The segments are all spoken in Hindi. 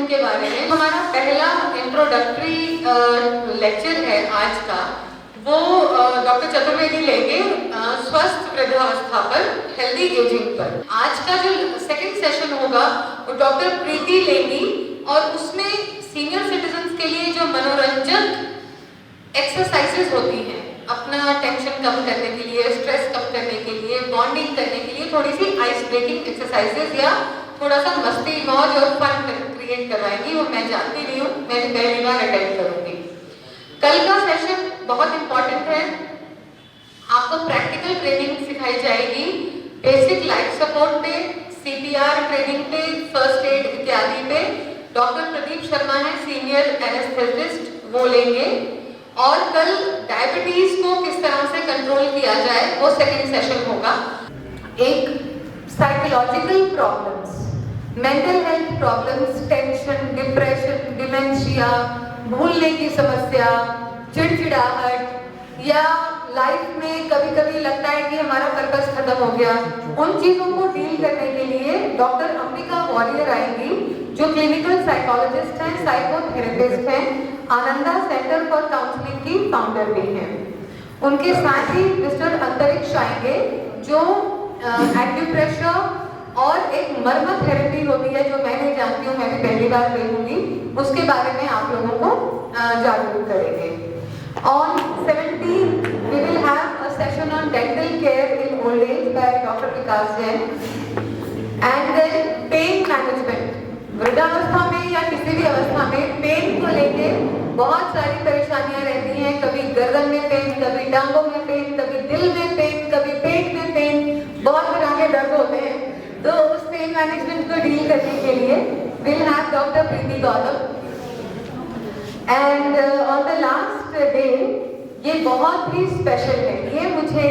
मैनेजमेंट के बारे में हमारा पहला इंट्रोडक्टरी लेक्चर है आज का, वो डॉक्टर चतुर्वेदी लेंगे स्वस्थ वृद्धावस्था पर, हेल्दी एजिंग पर। आज का जो सेकंड सेशन होगा वो डॉक्टर प्रीति लेंगी और उसमें सीनियर सिटीजन्स के लिए जो मनोरंजक एक्सरसाइजेज होती हैं, अपना टेंशन कम करने के लिए, स्ट्रेस कम करने के लिए, बॉन्डिंग करने के लिए थोड़ी सी आइस ब्रेकिंग एक्सरसाइजेज या थोड़ा सा मस्ती मौज और फन क्रिएट करवाएंगी। वो मैं जानती नहीं हूँ, मैं पहली बार अटेंड करूंगी। कल का सेशन बहुत इंपॉर्टेंट है, आपको प्रैक्टिकल ट्रेनिंग सिखाई जाएगी, बेसिक लाइफ सपोर्ट पे, CPR ट्रेनिंग पे, फर्स्ट एड इत्यादि पे। डॉक्टर प्रदीप शर्मा है सीनियर एनेस्थेसिस्ट, वो लेंगे। और कल डायबिटीज को किस तरह से कंट्रोल किया जाए वो सेकंड सेशन होगा। एक psychological problems, mental health problems, tension, depression, dementia, भूलने की समस्या, चिड़चिड़ाहट या लाइफ में कभी कभी लगता है कि हमारा पर्पस खत्म हो गया, उन चीजों को डील करने के लिए डॉक्टर अंबिका वॉरियर आएंगी, जो क्लिनिकल साइकोलॉजिस्ट हैं, साइकोथेरेपिस्ट हैं, आनंदा सेंटर फॉर काउंसलिंग की फाउंडर भी हैं। उनके साथ ही मिस्टर अंतरिक्ष आएंगे, जो एक्यूप्रेशर और एक मर्म थेरेपी होती है जो मैं नहीं जानती हूँ, मैं भी पहली बार देखूंगी, उसके बारे में आप लोगों को जागरूक करेंगे। On 17 we will have a session on dental care in old age by Dr. Vikas Jain, and then pain management। वृद्धावस्था में या किसी भी अवस्था में पेन को लेके बहुत सारी परेशानियां रहती हैं, कभी गर्दन में पेन, कभी टांगों में पेन, कभी दिल में पेन, कभी पेट में पेन, बहुत तरह के दर्द होते हैं। तो उस पेन मैनेजमेंट को डील करने के लिए we'll have Dr. Preeti Gautam, and on the last day ये बहुत ही स्पेशल है। ये मुझे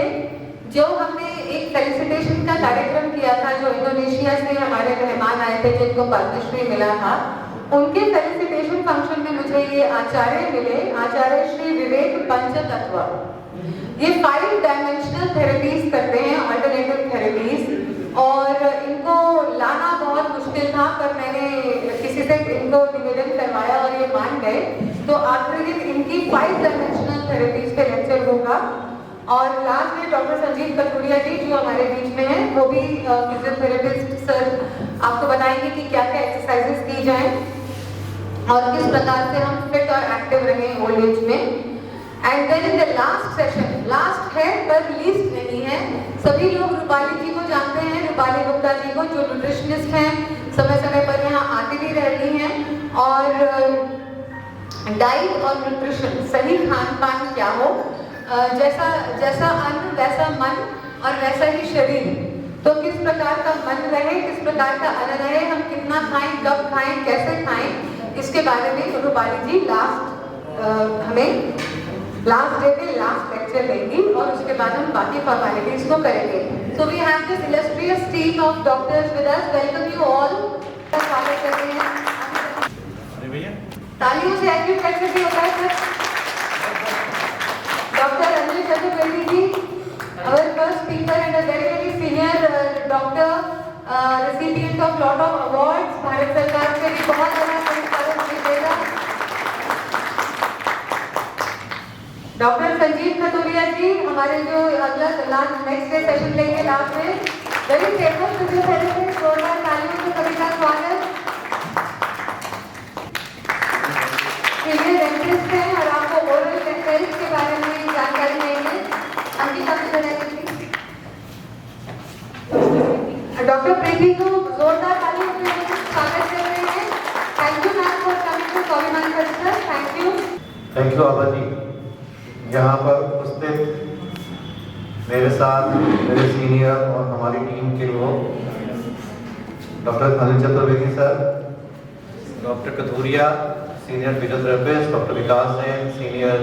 जो हमने एक फेलिसिटेशन का कार्यक्रम किया था, जो इंडोनेशिया से हमारे मेहमान आए थे जिनको पद्मश्री मिला था, उनके फेलिसिटेशन फंक्शन में मुझे ये आचार्य मिले, आचार्य श्री विवेक पंचतत्व। ये 5 डायमेंशनल थेरेपीज करते हैं, अल्टरनेटिव थेरेपीज, और इनको लाना बहुत मुश्किल था, पर मैंने किसी से इनको निवेदन करवाया और ये मान गए। तो आखिरी दिन इनकी 5 डायमेंशनल थेरेपीज पे लेक्चर होगा। और लास्ट में डॉक्टर संजीव कथुरिया जी जो हमारे बीच में हैं, वो भी फिजियोथेरेपिस्ट सर आपको बताएंगे कि क्या क्या एक्सरसाइजेस की जाएं और किस प्रकार से हम फिट और एक्टिव रहें ओल्ड एज में। And then in the last session, last है पर लीस्ट नहीं है, सभी लोग रूपाली जी को जानते हैं, रूपाली गुप्ता जी को, जो न्यूट्रिशनिस्ट हैं, समय समय पर यहाँ आती भी रहती हैं। और डाइट और न्यूट्रिशन, सही खान पान क्या हो, जैसा अन्न वैसा मन और वैसा ही शरीर। तो किस प्रकार का मन रहे, किस प्रकार का अन्न रहे, हम कितना खाएं, कब खाएं, कैसे खाएं, इसके बारे में रूपाली जी हमें लास्ट डे पे लास्ट लेक्चर देंगी और उसके बाद हम बाकी फॉर्मेलिटीज को करेंगे। So we have this illustrious team of doctors with us, welcome you all. स्वागत करते हैं, तालियों से एक्यूप्रेशर भी होता है sir. Doctor Anjali Chaturvedi ji, our first speaker and a very very senior doctor, recipient of lot of awards, Bharat सरकार से भी बहुत बड़ा पुरस्कार मिलेगा। डॉक्टर संजीव कथुरिया जी हमारे जो अगला लास्ट नेक्स्ट डे सेशन लेंगे लास्ट में, वेरी फेमस फिजियोथेरेपिस्ट, जोरदार तालियों से सभी का स्वागत। सीनियर डेंटिस्ट हैं और आपको ओरल हेल्थ के बारे में जानकारी देंगे। अंकिता डॉक्टर प्रीति को जोरदार तालियों से स्वागत कर रहे हैं। Thank you ma'am for coming to Swabhiman culture, thank you. Thank you Abha ji. यहाँ पर उपस्थित मेरे साथ मेरे सीनियर और हमारी टीम के लोग, doctor Anil Chaturvedi sir, doctor Kathuria senior physiotherapist, doctor Vikas Jain senior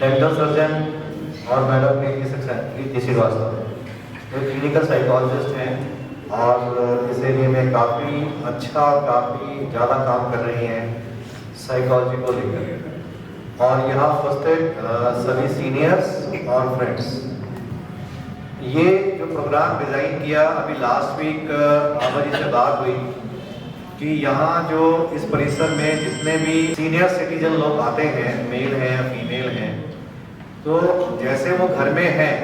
dental surgeon, और मैडम प्रीति श्रीवास्तव जो क्लिनिकल साइकोलॉजिस्ट हैं और इस एरिया में काफ़ी अच्छा, काफ़ी ज़्यादा काम कर रही हैं साइकोलॉजी को लेकर। और यहाँ उपस्थित सभी सीनियर्स और फ्रेंड्स, ये जो प्रोग्राम डिज़ाइन किया, अभी लास्ट वीक आभा जी से बात हुई कि यहाँ जो इस परिसर में जितने भी सीनियर सिटीजन लोग आते हैं, मेल हैं या फीमेल हैं, तो जैसे वो घर में हैं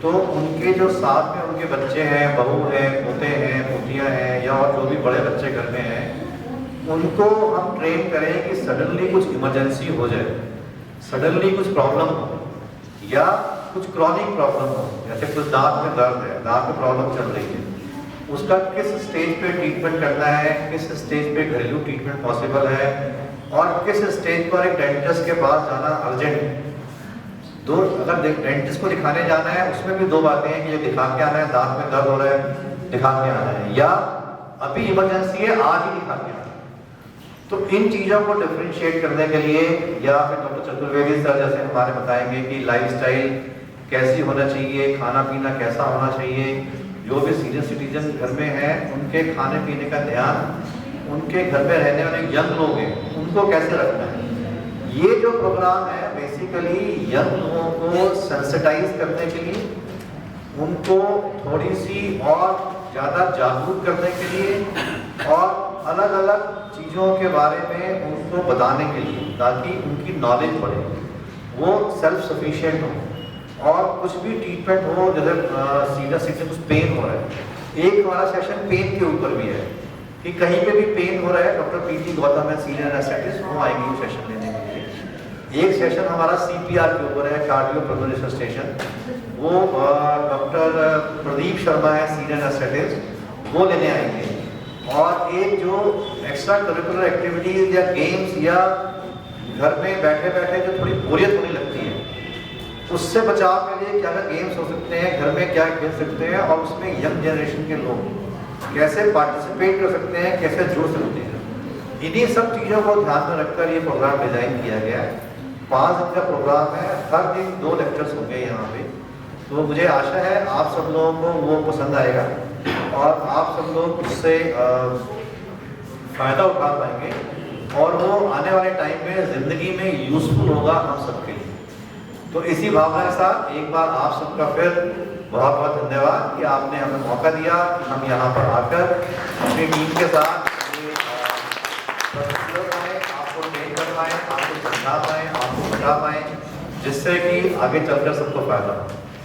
तो उनके जो साथ में उनके बच्चे हैं, बहू हैं, पोते हैं, पोतियाँ हैं या और जो भी बड़े बच्चे घर में हैं, उनको हम ट्रेन करें कि सडनली कुछ इमरजेंसी हो जाए, सडनली कुछ प्रॉब्लम हो या कुछ क्रॉनिक प्रॉब्लम हो, जैसे कुछ दांत में दर्द है, दांत में प्रॉब्लम चल रही है, उसका किस स्टेज पे ट्रीटमेंट करना है, किस स्टेज पे घरेलू ट्रीटमेंट पॉसिबल है और किस स्टेज पर एक डेंटिस्ट के पास जाना अर्जेंट। दो, अगर डेंटिस्ट को दिखाने जाना है उसमें भी दो बातें हैं कि ये दिखा के आना है, दांत में दर्द हो रहा है दिखा के आना है, या अभी इमरजेंसी है आज ही दिखा के आना है। तो इन चीज़ों को डिफ्रेंशिएट करने के लिए या फिर डॉक्टर चतुर्वेदी सर जैसे हमारे बताएंगे कि लाइफस्टाइल कैसी होना चाहिए, खाना पीना कैसा होना चाहिए, जो भी सीनियर सिटीजन घर में हैं उनके खाने पीने का ध्यान, उनके घर में रहने वाले यंग लोग हैं उनको कैसे रखना है। ये जो प्रोग्राम है बेसिकली यंग लोगों को सेंसिटाइज करने के लिए, उनको थोड़ी सी और ज़्यादा जागरूक करने के लिए और अलग अलग चीज़ों के बारे में उनको बताने के लिए, ताकि उनकी नॉलेज बढ़े, वो सेल्फ सफिशिएंट हो और कुछ भी ट्रीटमेंट हो, जैसे सीधा सीधे कुछ पेन हो रहा है, एक हमारा सेशन पेन के ऊपर भी है कि कहीं पे भी पेन हो रहा है, डॉक्टर पीटी गौतम है सीनियर एनेस्थेटिस्ट, वो आएंगे वो सेशन लेने के लिए। एक सेशन हमारा सीपीआर के ऊपर है, कार्डियोपल्मोनरी रिससिटेशन, वो डॉक्टर प्रदीप शर्मा है सीनियर एनेस्थेटिस्ट, वो लेने आएंगे। और एक जो एक्स्ट्रा करिकुलर एक्टिविटीज या गेम्स या घर में बैठे बैठे जो थोड़ी बोरियत होने लगती है, उससे बचाव के लिए क्या क्या गेम्स हो सकते हैं, घर में क्या खेल सकते हैं और उसमें यंग जनरेशन के लोग कैसे पार्टिसिपेट कर सकते हैं, कैसे जुड़ सकते हैं, इन्हीं सब चीज़ों को ध्यान में रखकर ये प्रोग्राम डिजाइन किया गया है। 5 दिन का प्रोग्राम है, हर दिन 2 लेक्चर्स होंगे यहाँ पे। तो मुझे आशा है आप सब लोगों को वो पसंद आएगा और आप सब लोग उससे फ़ायदा उठा पाएंगे और वो आने वाले टाइम में ज़िंदगी में यूज़फुल होगा हम सबके लिए। तो इसी भावना के साथ एक बार आप सबका फिर बहुत बहुत धन्यवाद कि आपने हमें मौका दिया कि हम यहाँ पर आकर अपनी टीम के साथ आपको ट्रेन कर पाएँ, आपको समझा पाएँ, आपको बता पाएँ, जिससे कि आगे चलकर सबको फायदा हो।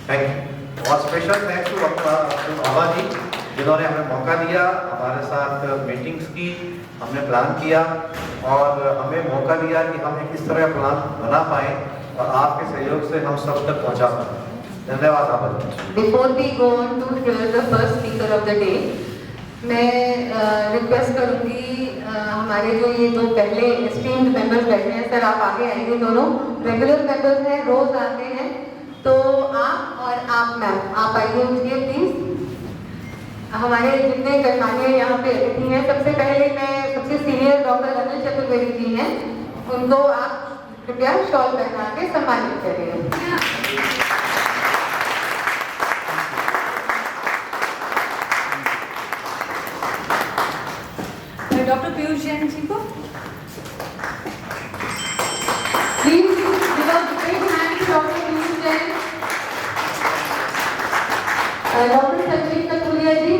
Thank you. और स्पेशल थैंक्स टू डॉक्टर बाबा जी जिन्होंने हमें मौका दिया, हमारे साथ मीटिंग्स की, हमने प्लान किया और हमें मौका दिया कि हम एक इस तरह का प्लान बना पाएँ और आपके सहयोग से हम सब तक पहुँचा पाएँ। धन्यवाद बाबा जी। Before we go on to hear the first speaker of the day, मैं रिक्वेस्ट करूंगी हमारे जो ये दो पहले एस्टीम्ड मेंबर्स बैठे हैं, सर आप आगे आएंगे, दोनों रेगुलर मेंबर्स हैं, रोज आते हैं, तो आप और आप मैम आप आइए उठिए प्लीज। हमारे जितने गणमान्य यहाँ पे अतिथि हैं, सबसे पहले मैं सबसे सीनियर डॉक्टर अनिल चतुर्वेदी जी हैं, उनको आप कृपया शॉल पहना के सम्मानित करिए। डॉक्टर पीयूष जैन जी को please give a big hand to doctor Piyush Jain. Doctor Sanjeev Katuria ji,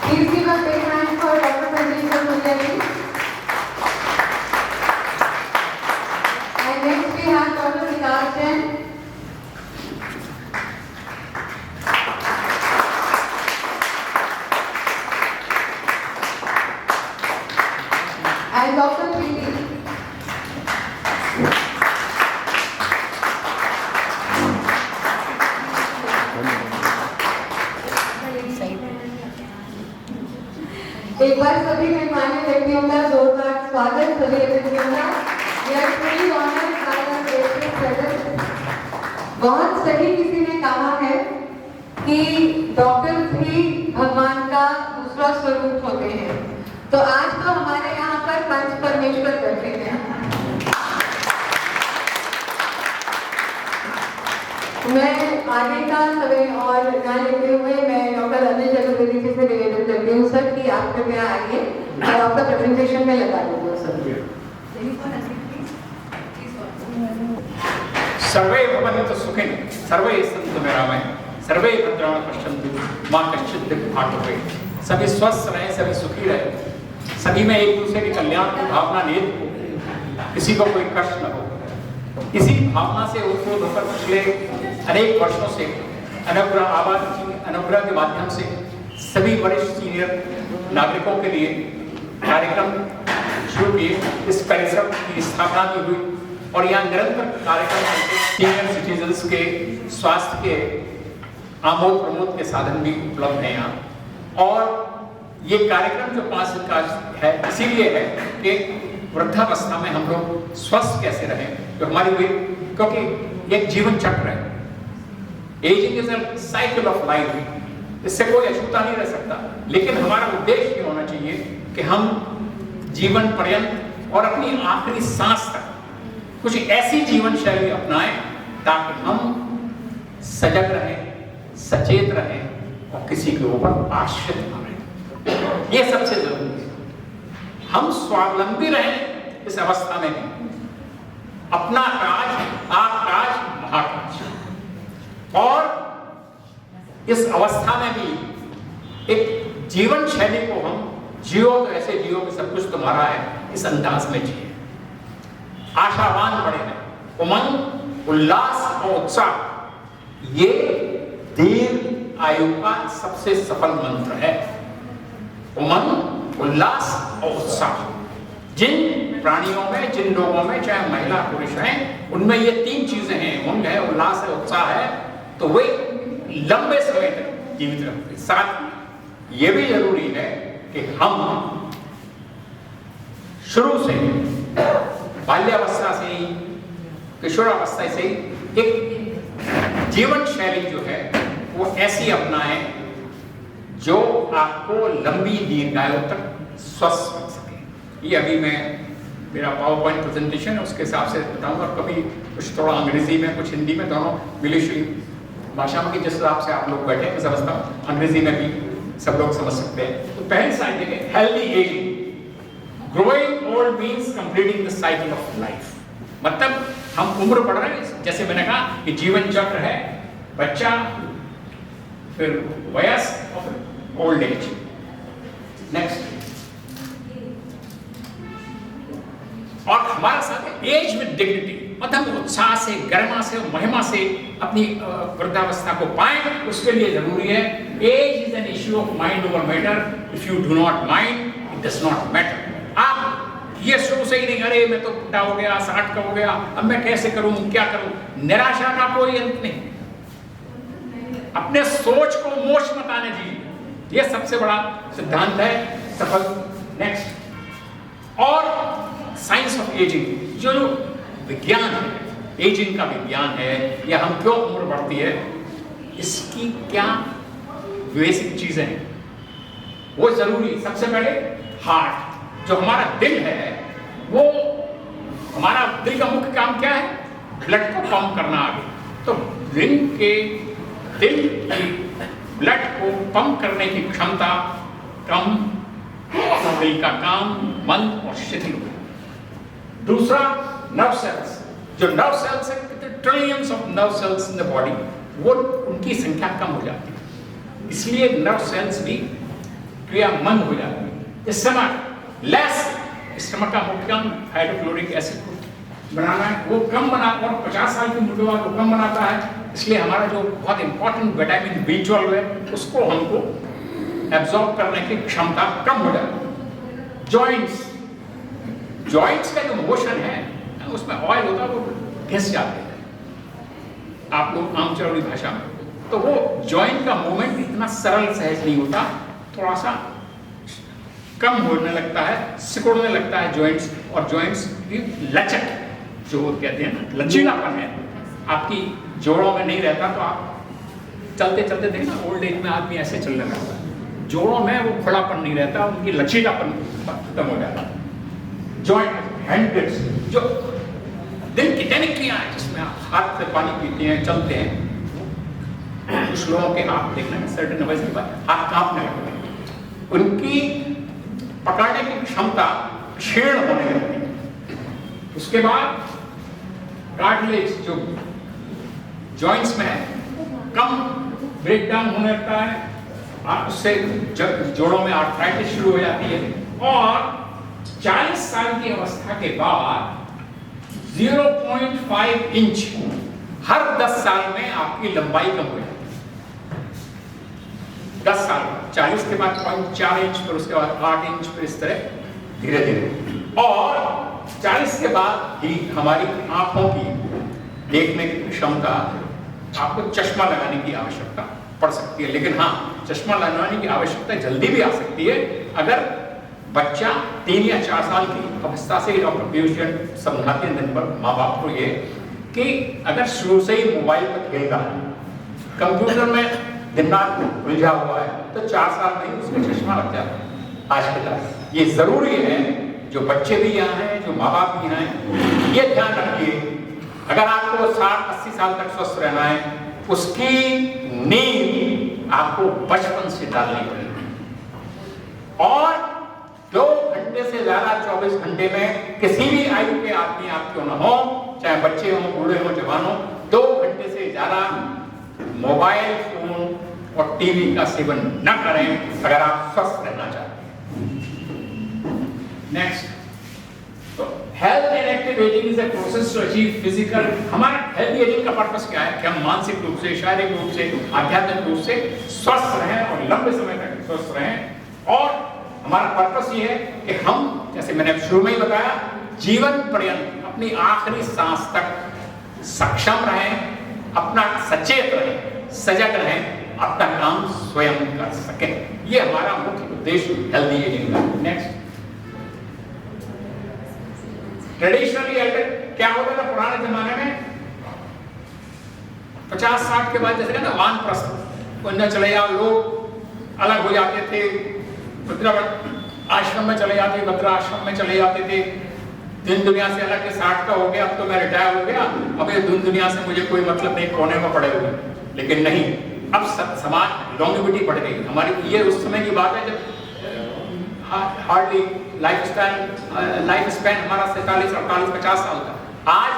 please give a big hand for doctor Sanjeev Katuria ji. And next we have doctor Vikas Jain. And Dr. Preeti. एक बार सभी मेहमानी व्यक्तियों का जोरदार स्वागत, सभी अतिथियों का। We are truly honored by your gracious presence। बहुत सही किसी ने कहा है कि डॉक्टर भी भगवान का दूसरा स्वरूप होते हैं, तो आज तो हमारे यहाँ पर पंच परमेश्वर बैठे हैं। मैं आगे का समय और ना लेते हुए मैं डॉक्टर अनिल चतुर्वेदी जी से निवेदन करती हूँ सर कि आप कृपया आइए और आपका प्रेजेंटेशन में लगा दीजिए सर। सर्वे भवन्तु सुखिनः, सर्वे सन्तु निरामयाः, सर्वे भद्राणि पश्यन्तु मा कश्चित् दुःखात् भवेत्। सभी स्वस्थ रहें, सभी सुखी रहें, सभी में एक दूसरे के कल्याण की भावना निहित हो, किसी को कोई कष्ट न हो। इसी भावना से उत्प्रोत होकर पिछले अनेक वर्षों से अनुग्रह के माध्यम से सभी वरिष्ठ सीनियर नागरिकों के लिए कार्यक्रम शुरू किए। इस कार्यक्रम की स्थापना की हुई और यहाँ निरंतर कार्यक्रम सीनियर सिटीजन्स के स्वास्थ्य के आमोद प्रमोद के साधन भी उपलब्ध हैं यहाँ। और ये कार्यक्रम जो 5 दिन का है इसीलिए है कि वृद्धावस्था में हम लोग स्वस्थ कैसे रहें, जो हमारी क्योंकि एक जीवन चक्र है। Ageing is a cycle of life, इससे कोई अछूता नहीं रह सकता। लेकिन हमारा उद्देश्य ये होना चाहिए कि हम जीवन पर्यंत और अपनी आखिरी सांस तक कुछ ऐसी जीवन शैली अपनाएं ताकि हम सजग रहें, सचेत रहें और किसी के ऊपर आश्रित न रहें। ये सबसे जरूरी है। हम स्वावलंबी रहें इस अवस्था में भी, अपना काज आप काज महाकाज, और इस अवस्था में भी एक जीवन शैली को हम जियो तो ऐसे जियो कि सब कुछ तुम्हारा है, इस अंदाज में जिए। आशावान बड़े हैं, उमंग उल्लास और उत्साह ये दीर्घ आयु का सबसे सफल मंत्र है। उमंग उल्लास और उत्साह, जिन प्राणियों में, जिन लोगों में, चाहे महिला पुरुष हैं, उनमें ये 3 चीजें हैं, उमंग है, उल्लास है, उत्साह है, तो वे लंबे समय तक जीवित रहते। साथ ये भी जरूरी है कि हम शुरू से बाल्यावस्था से ही, किशोरावस्था से ही एक जीवन शैली जो है वो ऐसी अपनाएं जो आपको लंबी दीर्घायु तक स्वस्थ रख सके। ये अभी मेरा पावर पॉइंट प्रेजेंटेशन है, उसके हिसाब से बताऊंगा। कभी कुछ थोड़ा अंग्रेजी में, कुछ हिंदी में, दोनों मिली भाषा में, जिस हिसाब से आप लोग बैठे इस अवस्था में, अंग्रेजी में भी सब लोग समझ सकते हैं। तो पहली साइड देखिए, healthy ageing. Growing old means completing the cycle of life. मतलब हम उम्र बढ़ रहे हैं, जैसे मैंने कहा कि जीवन चक्र है, बच्चा, फिर वयस्क और फिर ओल्ड एज। नेक्स्ट, और हमारा साथ है एज विद डिग्निटी, मतलब उत्साह से, गरिमा से, महिमा से अपनी वृद्धावस्था को पाएं। उसके लिए जरूरी है, age is an issue of mind over matter. If you do not mind, it does not matter. आप ये शुरू से ही नहीं, अरे मैं तो बुढ़ा हो गया, 60 का हो गया, अब मैं कैसे करूं, क्या करूं, निराशा का कोई अंत नहीं। अपने सोच को मोक्ष मत आने दीजिए, ये सबसे बड़ा सिद्धांत है सफल। नेक्स्ट, और साइंस ऑफ एजिंग, जो विज्ञान है, एजिंग का विज्ञान है, या हम क्यों उम्र बढ़ती है, इसकी क्या बेसिक चीजें हैं वो जरूरी। सबसे पहले हार्ट, जो हमारा दिल है, वो हमारा दिल का मुख्य काम क्या है, ब्लड को पंप करना आगे। तो दिल की ब्लड को पंप करने की क्षमता कम, दिल का काम मंद और शिथिल हो। दूसरा, नर्व सेल्स, जो नर्व सेल्स है, trillions of nerve cells in the body, वो उनकी संख्या कम हो जाती है, इसलिए नर्व सेल्स भी क्रियामंद हो जाती है। स्टमक लेस, स्टमक का मुख्य काम हाइड्रोक्लोरिक एसिड को बनाना है, वो कम बना, और 50 साल की उम्र के बाद वो कम बनाता है, इसलिए हमारा जो बहुत इंपॉर्टेंट विटामिन B12 है, उसको हमको एब्जॉर्ब करने की क्षमता कम हो जाती है। जॉइंट्स, जॉइंट्स का जो मोशन है, उसमें ऑयल होता है, वो घिस जाते हैं आप लोग आम चरौड़ी भाषा में, तो वो जॉइंट का मूवमेंट इतना सरल सहज नहीं होता, थोड़ा सा कम होने लगता है, सिकुड़ने लगता है जॉइंट्स, और जॉइंट्स की लचक जो कहते हैं ना, लचीलापन है, आपकी जोड़ों में नहीं रहता। तो आप चलते चलते देखना, ओल्ड एज में आदमी ऐसे चलने लगता है, जोड़ों में वो खुलापन नहीं रहता, उनकी लचीलापन खत्म हो जाता है। जॉइंट, हैंड ग्रिप्स, जो दिल की दैनिक क्रिया है, जिसमें आप हाथ से पानी पीते हैं, चलते हैं, कुछ लोगों के हाथ देखना, सर्टेन एज के बाद हाथ कांपने लगते हैं, उनकी पकड़ने की क्षमता क्षीण होने लगती है। उसके बाद कार्टिलेज जो जॉइंट्स में है, कम ब्रेक डाउन होने लगता है, उससे जोड़ों में आर्थराइटिस शुरू हो जाती है, और 40 साल की अवस्था के बाद 0.5 इंच हर 10 साल में आपकी लंबाई कम हो जाती है। 10 साल, 40 के बाद 0.4 इंच, फिर उसके बाद 8 इंच, फिर इस तरह धीरे धीरे। और 40 के बाद ही हमारी आंखों की देखने की क्षमता, आपको चश्मा लगाने की आवश्यकता पड़ सकती है। लेकिन हाँ, चश्मा लगाने की आवश्यकता जल्दी भी आ सकती है अगर बच्चा 3 या 4 साल की अवस्था से। डॉक्टर पीयूष जैन समझाते हैं दिन भर माँ बाप को ये कि अगर शुरू से ही मोबाइल पर खेल रहा है, कंप्यूटर में दिन रात उलझा हुआ है, तो 4 साल में ही उसका चश्मा लग जाता है आज के तरह। ये जरूरी है, जो बच्चे भी यहाँ हैं, जो माँ बाप भी यहाँ हैं, ये ध्यान रखिए, अगर आपको 60-80 साल तक स्वस्थ रहना है, उसकी नींव आपको बचपन से डालनी पड़ेगी। और 2 घंटे से ज्यादा 24 घंटे में किसी भी आयु के आदमी आप क्यों ना हो, चाहे बच्चे हो, बूढ़े हो, जवान हो, 2 घंटे से ज्यादा मोबाइल फोन और टीवी का सेवन न करें अगर आप स्वस्थ रहना चाहते हैं। नेक्स्ट, तो health and active ageing is a process to achieve physical. हमारा हेल्थ एजिंग का पर्पस क्या है कि हम मानसिक रूप से, शारीरिक रूप से, आध्यात्मिक रूप से स्वस्थ रहें और लंबे समय तक स्वस्थ रहें। और हमारा पर्पस ये है कि हम, जैसे मैंने शुरू में ही बताया, जीवन पर्यंत अपनी आखिरी सांस तक सक्षम रहें, अपना सचेत रहें, सजग रहें, अपना काम स्वयं कर सकें। ये हमारा मुख्य उद्देश्य हेल्दी एजिंग का। नेक्स्ट, ट्रेडिशनली एल्डर क्या होता था पुराने जमाने में? 50-60 के बाद जैसे कहते हैं वानप्रस्थ, उन्हें चले जाओ, लोग अलग हो जाते थे, आश्रम में चले जाते, भद्रा आश्रम में चले जाते थे, दिन दुनिया से अलग के 60 का हो गया, अब तो मैं रिटायर हो गया, अब ये दिन दुनिया से मुझे कोई मतलब नहीं, कोने में पड़े हुए। लेकिन नहीं, अब समाज लॉन्गेविटी बढ़ गई हमारी। ये उस समय की बात है जब हार्डली लाइफ स्पैन हमारा 47, 48, 50 साल था। आज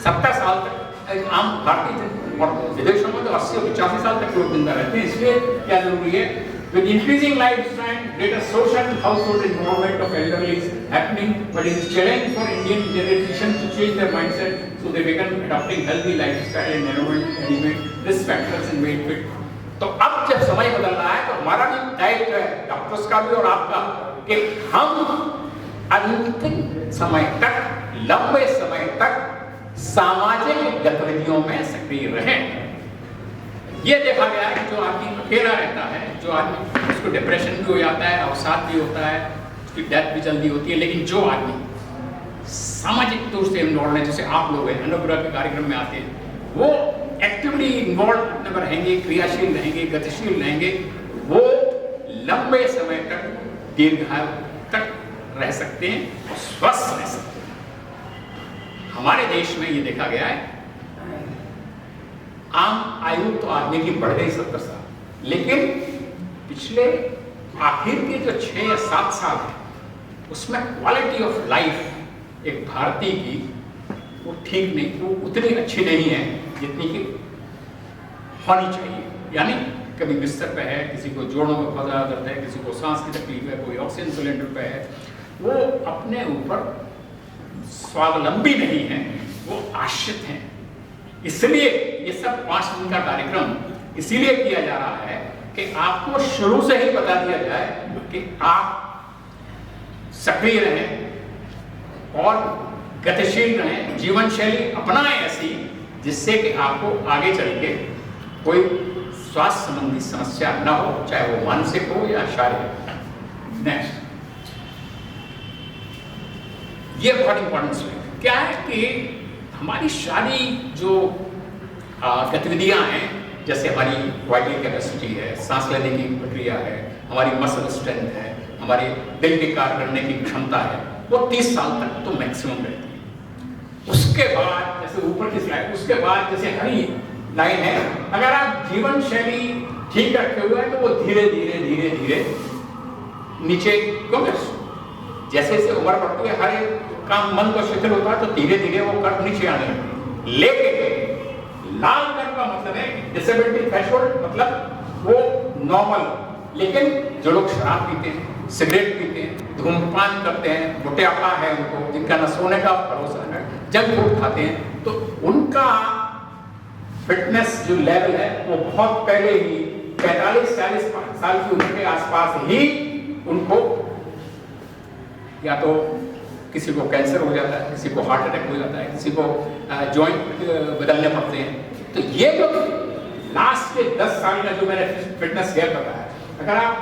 70 साल तक आम भारतीय और विदेशों में तो 80 और 85 साल तक लोग जिंदा रहते हैं। इसलिए क्या जरूरी है, with increasing lifespan, greater social and household involvement of elderly is happening, but it is challenge for Indian generation to change their mindset so they begin adopting healthy lifestyle and environment, risk factors and weight fit. तो अब जब समय बदल रहा है तो हमारा भी दायित्व है, डॉक्टर्स का भी और आपका, कि हम अंतिम समय तक, लंबे समय तक सामाजिक गतिविधियों में सक्रिय रहें। ये देखा गया है कि जो आदमी अकेला रहता है, जो आदमी, उसको डिप्रेशन भी हो जाता है, अवसाद भी होता है, उसकी डेथ भी जल्दी होती है। लेकिन जो आदमी सामाजिक तौर से इन्वॉल्व है, जैसे आप लोग हैं, अनुग्रह के कार्यक्रम में आते हैं, वो एक्टिवली इन्वॉल्व रहेंगे, क्रियाशील रहेंगे, गतिशील रहेंगे, वो लंबे समय तक, दीर्घकाल तक रह सकते हैं और स्वस्थ रह सकते हैं। हमारे देश में ये देखा गया है, आम आयु तो आदमी की बढ़ गई 70 साल, लेकिन पिछले आखिर के जो 6 या 7 साल है, उसमें क्वालिटी ऑफ लाइफ एक भारतीय की वो ठीक नहीं, वो उतनी अच्छी नहीं है जितनी कि होनी चाहिए। यानी कभी बिस्तर पे है, किसी को जोड़ों में बहुत ज़्यादा दर्द है, किसी को सांस की तकलीफ है, कोई ऑक्सीजन सिलेंडर पे है, वो अपने ऊपर स्वावलंबी नहीं है, वो आश्रित हैं। इसलिए ये सब 5 दिन का कार्यक्रम इसीलिए किया जा रहा है कि आपको शुरू से ही बता दिया जाए कि आप सक्रिय रहें और गतिशील रहें, जीवन शैली अपनाएं ऐसी जिससे कि आपको आगे चल के कोई स्वास्थ्य संबंधी समस्या ना हो, चाहे वो मानसिक हो या शारीरिक। नेक्स्ट, ये बहुत इंपॉर्टेंट है। क्या है कि हमारी सारी जो गतिविधियां हैं, जैसे हमारी वाइटल कैपेसिटी है, सांस लेने की प्रक्रिया है, हमारी मसल स्ट्रेंथ है, हमारे दिल के कार्य करने की क्षमता है, वो 30 साल तक तो मैक्सिमम रहती है। उसके बाद जैसे ऊपर की स्लाइड, उसके बाद जैसे हरी लाइन है, अगर आप जीवन शैली ठीक रखे हुए हैं तो वो धीरे धीरे धीरे धीरे नीचे, क्योंकि जैसे जैसे उम्र बढ़ती है हर एक काम मन को शिथिल होता है तो धीरे धीरे वो कर्व नीचे आने लगती है। लेकिन लाल कलर का मतलब है डिसेबिलिटी थ्रेशोल्ड, मतलब वो नॉर्मल। लेकिन जो लोग शराब पीते हैं, सिगरेट पीते हैं, धूम्रपान करते हैं, मोटापा है उनको, जिनका न सोने का भरोसा है, जंक फूड खाते हैं, तो उनका फिटनेस जो लेवल है वो बहुत पहले ही 45-40 साल की उम्र के आसपास ही उनको या तो किसी को कैंसर हो जाता है, किसी को हार्ट अटैक हो जाता है, किसी को जॉइंट बदलने पड़ते हैं। तो ये जो लास्ट के 10 साल का जो मैंने फिटनेस गैप बताया, अगर आप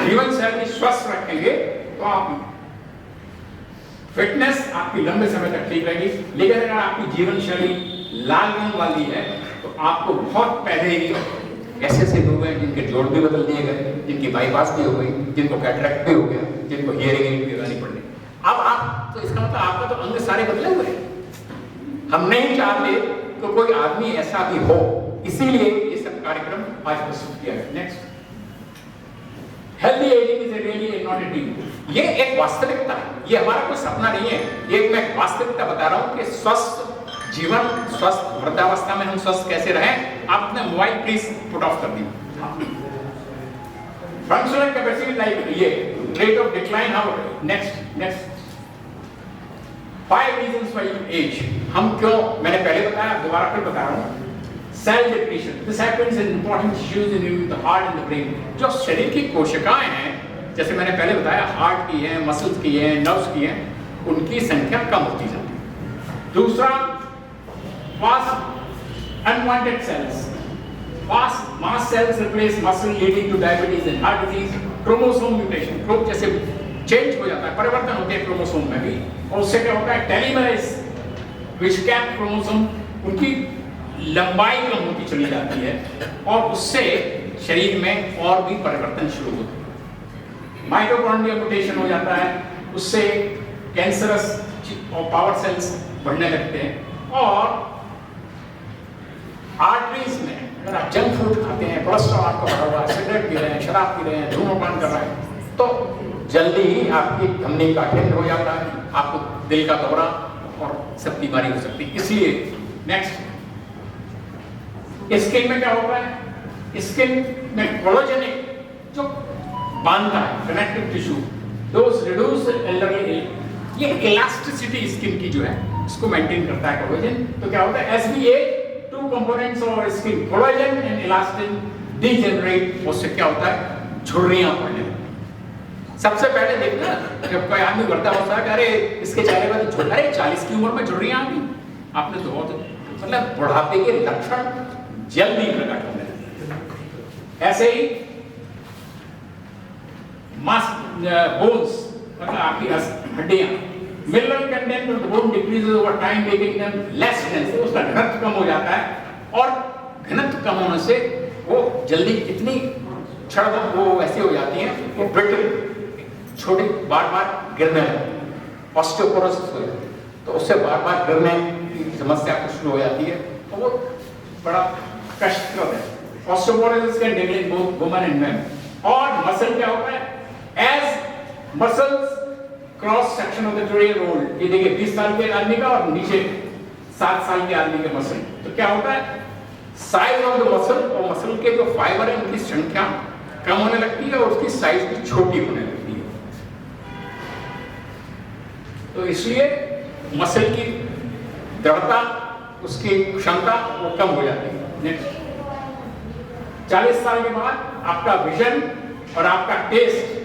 जीवन शैली स्वस्थ रखेंगे तो आप फिटनेस आपकी लंबे समय तक ठीक रहेगी। लेकिन अगर आपकी जीवन शैली लाल रंग वाली है तो आपको बहुत पहले ही ऐसे ऐसे लोग हैं जिनके जोड़ भी बदल दिए गए, जिनकी बाईपास भी हो गई, जिनको कैटरेक्ट भी हो गया, जिनको हियरिंग एड भी लगानी पड़ गई। अब आप तो इसका मतलब आपका तो अंग सारे बदले हुए हैं। हम नहीं चाहते तो कोई आदमी ऐसा भी हो, इसीलिए ये सब कार्यक्रम आज प्रस्तुत किया है। Next, healthy ageing is really not a dream. ये एक वास्तविकता है, ये हमारा कोई सपना नहीं है, ये मैं वास्तविकता बता रहा हूँ कि स्वस्थ जीवन, स्वस्थ वृद्धावस्था में हम स्वस्थ कैसे रहें। आप अपने मोबाइल प्लीज पुट ऑफ कर दीजिए। फंक्शनल कैपेसिटी लाइक ये rate of decline, how next 5 reasons why you age. हम क्यों, मैंने पहले बताया, दोबारा फिर बता रहा हूं। Cell depletion, this happens in important tissues in the heart and the brain. जो शरीर की कोशिकाएं हैं, जैसे मैंने पहले बताया, हार्ट की हैं, मसल्स की हैं, नर्व्स की हैं, उनकी संख्या कम होती जाती है। दूसरा, fast unwanted cells, fast mass cells replace muscle leading to diabetes and heart disease. Chromosome mutation, जैसे चेंज हो जाता है, परिवर्तन होते हैं क्रोमोसोम में भी, और उससे क्या होता है, टेलीमरेज विच कैप क्रोमोसोम, उनकी लंबाई कम होती चली जाती है और उससे शरीर में और भी परिवर्तन शुरू होते हैं। माइटोकॉन्ड्रिया म्यूटेशन हो जाता है, उससे कैंसरस और पावर सेल्स बढ़ने लगते हैं। और आर्टरीज में अगर आप जंक फूड खाते हैं, कोलेस्ट्रॉल आपका बढ़ा हुआ है, सिगरेट पी रहे हैं, शराब पी रहे हैं, धूम्रपान कर रहे हैं, तो जल्दी ही आपकी धमनी का ठंड हो जाता है, आपको दिल का दौरा और सब बीमारी हो सकती है। इसलिए नेक्स्ट, स्किन में क्या होता है, स्किन में कोलेजनिक जो बांधता है कनेक्टिव टिश्यू, दोस रिड्यूस एल्डरली, ये इलास्टिसिटी स्किन की जो है इसको मेंटेन करता है कोलेजन। तो क्या होता है, as we age, two components of our skin, collagen and elastin, degenerate। उससे क्या होता है, झुर्रियां पड़ने लगती। सबसे पहले देखना जब कोई आदमी वृद्धावस्था है, अरे इसके चेहरे पर तो अरे 40 की उम्र में झुर्रियां आ गई, आपने तो बहुत, मतलब बुढ़ापे के लक्षण जल्दी प्रकट होने लगते। ऐसे ही बोन्स, मतलब आपकी हड्डियां, mineral content of the bone decreases over time, making them less dense, उसका घनत्व कम हो जाता है, और घनत्व कम होने से वो जल्दी कितनी क्षण वो ऐसी हो जाती हैं, वो ब्रिटल, छोटी, बार-बार गिरने लगती है, ऑस्टियोपोरोसिस हो जाती है, तो उससे बार-बार गिरने की समस्या शुरू हो जाती है, तो वो बड़ा कष्टप्रद है। Osteoporosis can develop both women and man. और मसल क्या होता है, age muscles cross section of the terrier roll, ये देखिए 20 साल के आदमी का और नीचे 7 साल के आदमी के मसल, तो क्या होता है, साइज ऑफ द मसल, और मसल के जो फाइबर है उनकी संख्या कम होने लगती है और उसकी साइज भी छोटी होने लगती है। तो इसलिए मसल की दृढ़ता, उसकी क्षमता वो कम हो जाती है। नेक्स्ट, 40 साल के बाद आपका विजन और आपका टेस्ट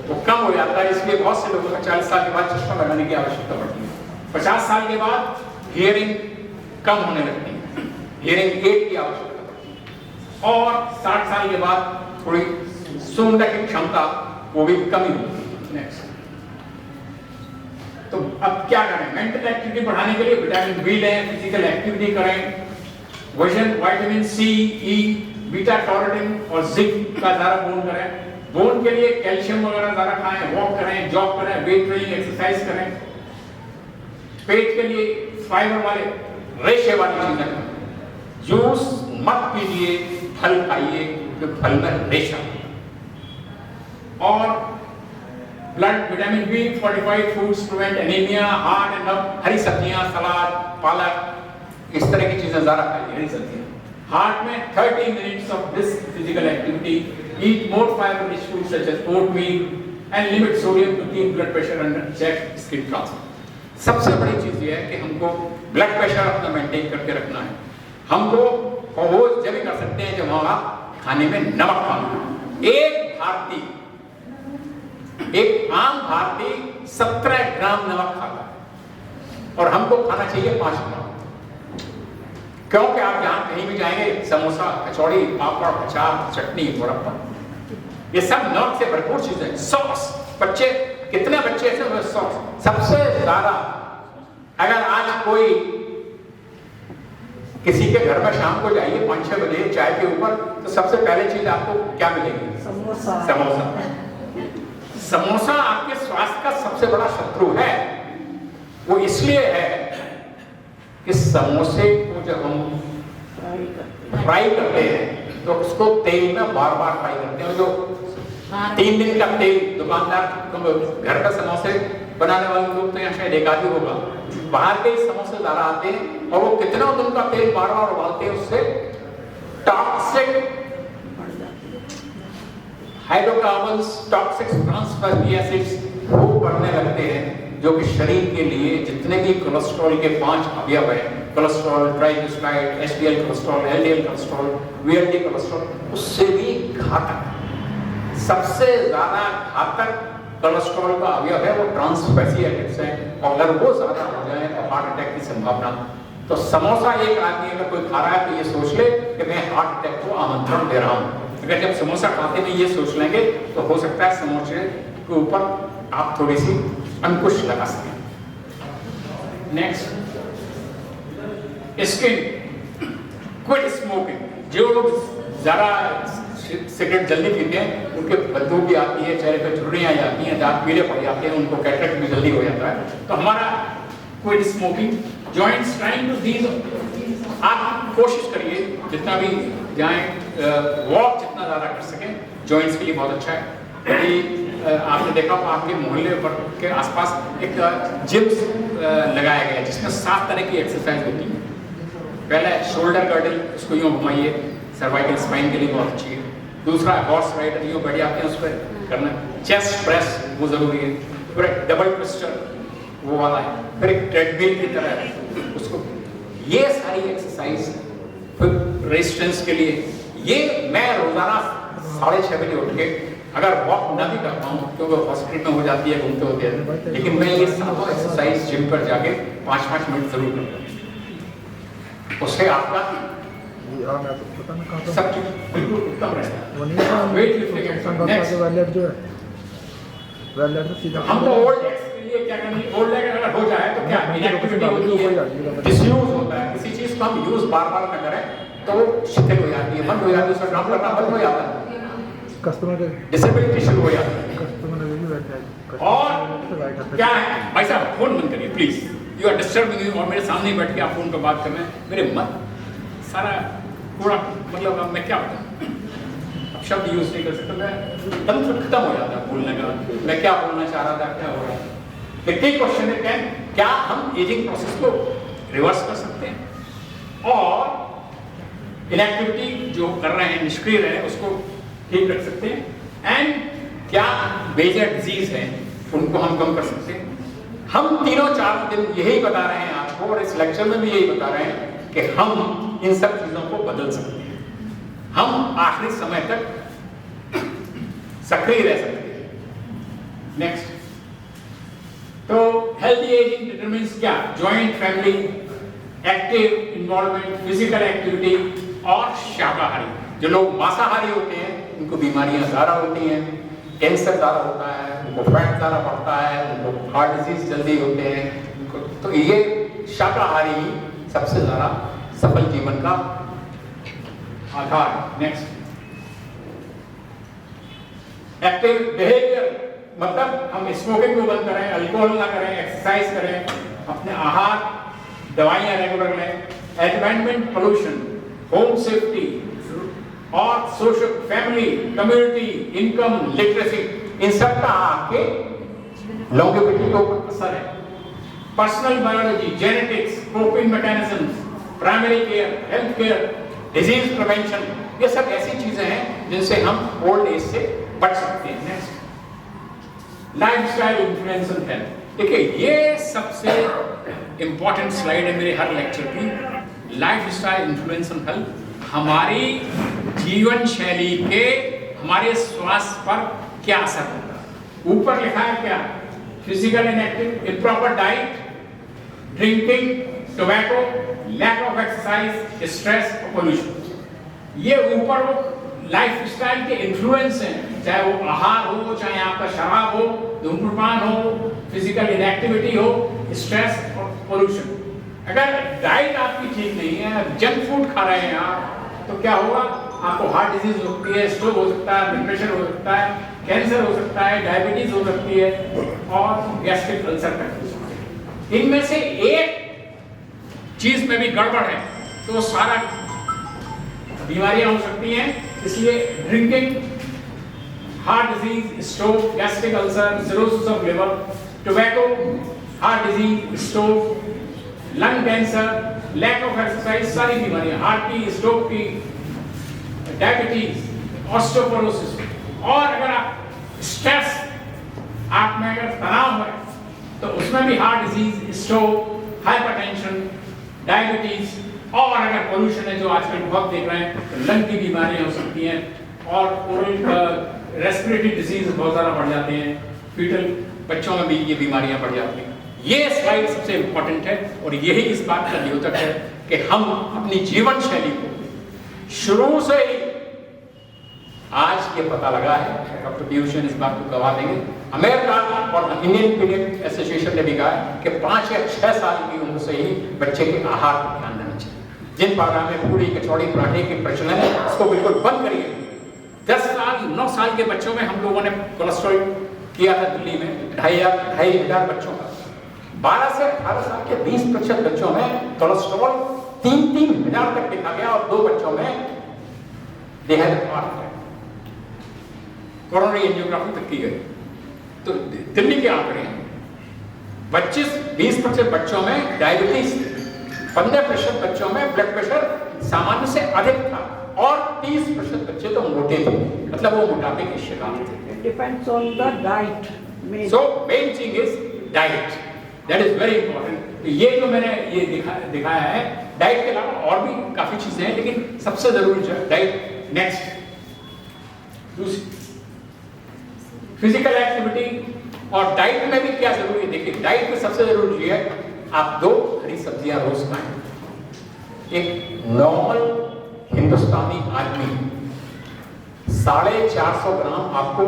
वो कम हो जाता है, इसलिए बहुत से लोगों को 40 साल के बाद चश्मा लगाने की आवश्यकता पड़ती है। 50 साल के बाद हियरिंग कम होने लगती है, हियरिंग एड की आवश्यकता पड़ती है, और 60 साल के बाद थोड़ी सुनने की क्षमता वो भी कमी होती है। नेक्स्ट, तो अब क्या करें, मेंटल एक्टिविटी बढ़ाने के लिए विटामिन बी लें, फिजिकल एक्टिविटी करें, विजन, विटामिन सी, ई, बीटा कैरोटीन और जिंक का ज्यादा सेवन करें। बोन के लिए कैल्शियम वगैरह ज्यादा खाएं, वॉक करें, जॉग करें, वेट ट्रेनिंग एक्सरसाइज करें। पेट के लिए फाइबर वाले रेशे वाली चीजें खाएं। जूस मत पीजिए, फल खाइए क्योंकि फल में रेशा। और blood, vitamin B, fortified foods prevent anaemia, heart and nerve, हरी सब्जियां, सलाद, पालक, इस तरह की चीजें ज़्यादा खाई नहीं सकती। हार्ट में 30 minutes of this physical activity, eat more fibre rich food such as oatmeal and limit sodium to keep blood pressure under check, skin transfer. सबसे बड़ी चीज ये है कि हमको ब्लड प्रेशर अपना मेंटेन करके रखना है। हमको वो जब भी कर सकते हैं जब हमारा खाने में नमक खाना। एक आम भारतीय 17 ग्राम नमक खाता है और हमको खाना चाहिए 5 ग्राम। क्योंकि आप जहां कहीं भी जाएंगे समोसा, कचौड़ी, पापड़, अचार, चटनी, मुरब्बा, ये सब नमक से भरपूर चीजें। सॉस, बच्चे, कितने बच्चे ऐसे हुए सॉस सबसे ज्यादा। अगर आज कोई किसी के घर में शाम को जाइए 5-6 बजे चाय के ऊपर, तो सबसे पहले चीज आपको क्या मिलेगी? समोसा। समोसा आपके स्वास्थ्य का सबसे बड़ा शत्रु है। वो इसलिए है कि समोसे को जब हम फ्राई करते हैं तो उसको तेल में बार बार फ्राई करते हैं। जो 3 दिन का तेल दुकानदार घर का समोसे बनाने वाले लोग तो यहाँ शायद एक आदि होगा, बाहर के समोसे ज्यादा आते हैं और वो कितना दिन का तेल बार बार उबालते हैं, उससे टॉक्सिक हाइड्रोकार्बन्स, टॉक्सिक ट्रांसफैटी एसिड्स वो बढ़ने लगते हैं, जो कि शरीर के लिए जितने भी कोलेस्ट्रॉल के 5 अवयव हैं, cholesterol, triglyceride, HDL cholesterol, LDL cholesterol, VLD cholesterol, उससे भी घातक, सबसे ज्यादा घातक कोलेस्ट्रॉल का अवयव है वो ट्रांसफैटी एसिड्स हैं। और अगर वो ज्यादा हो जाए तो हार्ट अटैक की संभावना। तो समोसा एक आदमी अगर कोई खा रहा है तो ये सोच ले कि मैं हार्ट अटैक को आमंत्रण दे रहा हूं। अगर जब समोसा खाते में ये सोच लेंगे तो हो सकता है समोसे के ऊपर आप थोड़ी सी अंकुश लगा सकें। Next, skin, quit smoking. जो लोग ज्यादा सिगरेट जल्दी पीते हैं उनके बदबू भी आती है, चेहरे पे झुर्रियां आ जाती हैं, दांत पीले पड़ जाते हैं, उनको कैटरेक्ट भी जल्दी हो जाता है। तो हमारा quit smoking, joints, trying to these, आप कोशिश करिए जितना भी जाएं, वॉक जितना ज्यादा कर सकें, जॉइंट्स के लिए बहुत अच्छा है। कि आपने देखा आपके मोहल्ले पर के आसपास एक जिम्स लगाया गया है जिसमें 7 तरह की एक्सरसाइज होती है। पहला शोल्डर गर्डल, उसको यूं घुमाइए, सर्वाइकल स्पाइन के लिए बहुत अच्छी है। दूसरा हॉर्स राइडर, यूं बैठ जाते हैं उस पर करना। चेस्ट प्रेस वो जरूरी है। फिर डबल ट्विस्टर वो वाला है। फिर एक ट्रेडमिल की तरह उसको, ये सारी एक्सरसाइज फिर रेजिस्टेंस के लिए। ये मैं रोजाना 6:30 बजे उठ के अगर वॉक ना भी कर पाऊँ क्योंकि हॉस्पिटल में हो जाती है घूमते होते, लेकिन मैं ये सारों एक्सरसाइज जिम पर जाके 5-5 मिनट जरूर करता हूँ। उससे आपका सब चीज बिल्कुल उत्तम रहता है। वेट लिफ्टिंग हमको ओल्ड एज के लिए क्या करना है? ओल्ड एज अगर हो जाए तो क्या इनएक्टिविटी होती है, डिसयूज होता है। किसी चीज को हम यूज बार बार न करें तो वो शिथिल हो जाती है, बंद हो जाती है, उसका काम करना बंद हो जाता है, डिसेबिलिटी शुरू हो जाती है। और क्या है भाई साहब, फोन बंद करिए प्लीज, यू आर डिस्टर्बिंग। और मेरे सामने बैठ के आप फोन पर बात कर रहे हैं, मेरे मन सारा पूरा, मतलब अब मैं क्या बताऊं, अब शब्द यूज नहीं कर सकता, मैं तंत्र खत्म हो जाता है बोलने का, मैं क्या बोलना चाह रहा था, क्या हो रहा है। लेकिन क्वेश्चन है क्या हम एजिंग प्रोसेस को रिवर्स कर सकते हैं और इनएक्टिविटी जो कर रहे हैं, निष्क्रिय रहे हैं, उसको ठीक रख सकते हैं। एंड क्या मेजर डिजीज है उनको हम कम कर सकते हैं। हम 3-4 दिन यही बता रहे हैं आपको, और इस लेक्चर में भी यही बता रहे हैं कि हम इन सब चीजों को बदल सकते हैं, हम आखिरी समय तक सक्रिय रह सकते हैं। नेक्स्ट, तो हेल्दी एजिंग डिटरमिन्स क्या? Joint family, active involvement, physical activity और शाकाहारी। जो लोग मांसाहारी होते हैं उनको बीमारियां ज्यादा होती हैं, कैंसर ज्यादा होता है, उनको फैट ज्यादा बढ़ता है, उनको हार्ट डिजीज जल्दी होते हैं। तो ये शाकाहारी सबसे ज्यादा सफल जीवन का आधार है। नेक्स्ट, एक्टिव बिहेवियर, मतलब हम स्मोकिंग को बंद करें, अल्कोहल ना करें, एक्सरसाइज करें, अपने आहार, दवाइयां रेगुलर लें, एनवायरमेंट पोल्यूशन, होम सेफ्टी और social, family, community, income, literacy, इन सब का आपके लॉन्गेविटी के ऊपर असर है। Personal biology, genetics, coping mechanisms, primary care, health care, disease prevention, ये सब ऐसी चीजें हैं जिनसे हम ओल्ड एज से बच सकते हैं। Next, lifestyle influence on health. देखिए ये सबसे इंपॉर्टेंट स्लाइड है मेरे हर लेक्चर की। लाइफस्टाइल इन्फ्लुएंस ऑन हेल्थ, हमारी जीवन शैली के हमारे स्वास्थ्य पर क्या असर होता है। ऊपर लिखा है क्या, physical inactive, improper diet, drinking, tobacco, lack of exercise, stress और पोल्यूशन। ये ऊपर वो लाइफस्टाइल के इन्फ्लुएंस हैं, चाहे वो आहार हो, चाहे आपका शराब हो, धूम्रपान हो, फिजिकल इनएक्टिविटी हो, स्ट्रेस और पोल्यूशन। अगर डाइट आपकी ठीक नहीं है, जंक फूड खा रहे हैं आप, तो क्या होगा, आपको हार्ट डिजीज हो सकती है, स्ट्रोक हो सकता है, ब्लड प्रेशर हो सकता है, कैंसर हो सकता है, डायबिटीज हो सकती है और गैस्ट्रिक अल्सर तक हो सकता है। इनमें से एक चीज में भी गड़बड़ है तो सारा बीमारियां हो सकती हैं। इसलिए drinking, heart disease, stroke, gastric ulcer, cirrhosis of liver, tobacco, heart disease, stroke, lung cancer, lack of exercise, सारी बीमारियां, हार्ट की, स्ट्रोक की, डायबिटीज, ऑस्टियोपोरोसिस। और अगर आप स्ट्रेस, आप में अगर तनाव है तो उसमें भी heart disease, stroke, hypertension, diabetes, और अगर पोल्यूशन है जो आजकल बहुत देख रहे हैं तो लंग की बीमारियां हो सकती हैं और ओरल रेस्पिरेटरी डिजीज बहुत ज़्यादा बढ़ जाते हैं। फीटल बच्चों में भी ये बीमारियां बढ़ जाती हैं। ये स्लाइड सबसे इम्पोर्टेंट है और यही इस बात का द्योतक है कि हम अपनी जीवन शैली को शुरू से ही, आज ये पता लगा है, डॉक्टर पीयूष जैन इस बात को गवाह देंगे, अमेरिका और इंडियन पीडियाट्रिक एसोसिएशन ने भी कहा है कि 5 या 6 साल की उम्र से ही बच्चे के आहार पर ध्यान देना चाहिए। जिन परिवार में पूरी, कचौड़ी, पराठे के प्रचलन है उसको बिल्कुल बंद करिए। 10 साल, 9 साल के बच्चों में हम लोगों ने कोलेस्ट्रॉल किया था दिल्ली में 2,500 बच्चों का। 12 से 18 साल के 20% बच्चों में कोलेस्ट्रॉल 3,000 तक देखा गया और 2 बच्चों में कोरोनरी एंजियोग्राफी तक की गई। तो दिल्ली के आंकड़े हैं, 20% बच्चों में डायबिटीज, 15% बच्चों में ब्लड प्रेशर सामान्य से अधिक था और 30% बच्चे तो मोटे थे, मतलब वो मोटापे के शिकार थे। It depends on the diet. So main thing is diet. That is very important. ये जो मैंने ये दिखाया है, डाइट के अलावा और भी काफी चीजें हैं, लेकिन सबसे जरूरी जो है डाइट। नेक्स्ट, फिजिकल एक्टिविटी और डाइट में भी क्या जरूरी है। देखिए डाइट में सबसे जरूरी है आप 2 हरी सब्जियां रोज खाएं। एक नॉर्मल हिंदुस्तानी आदमी 450 ग्राम आपको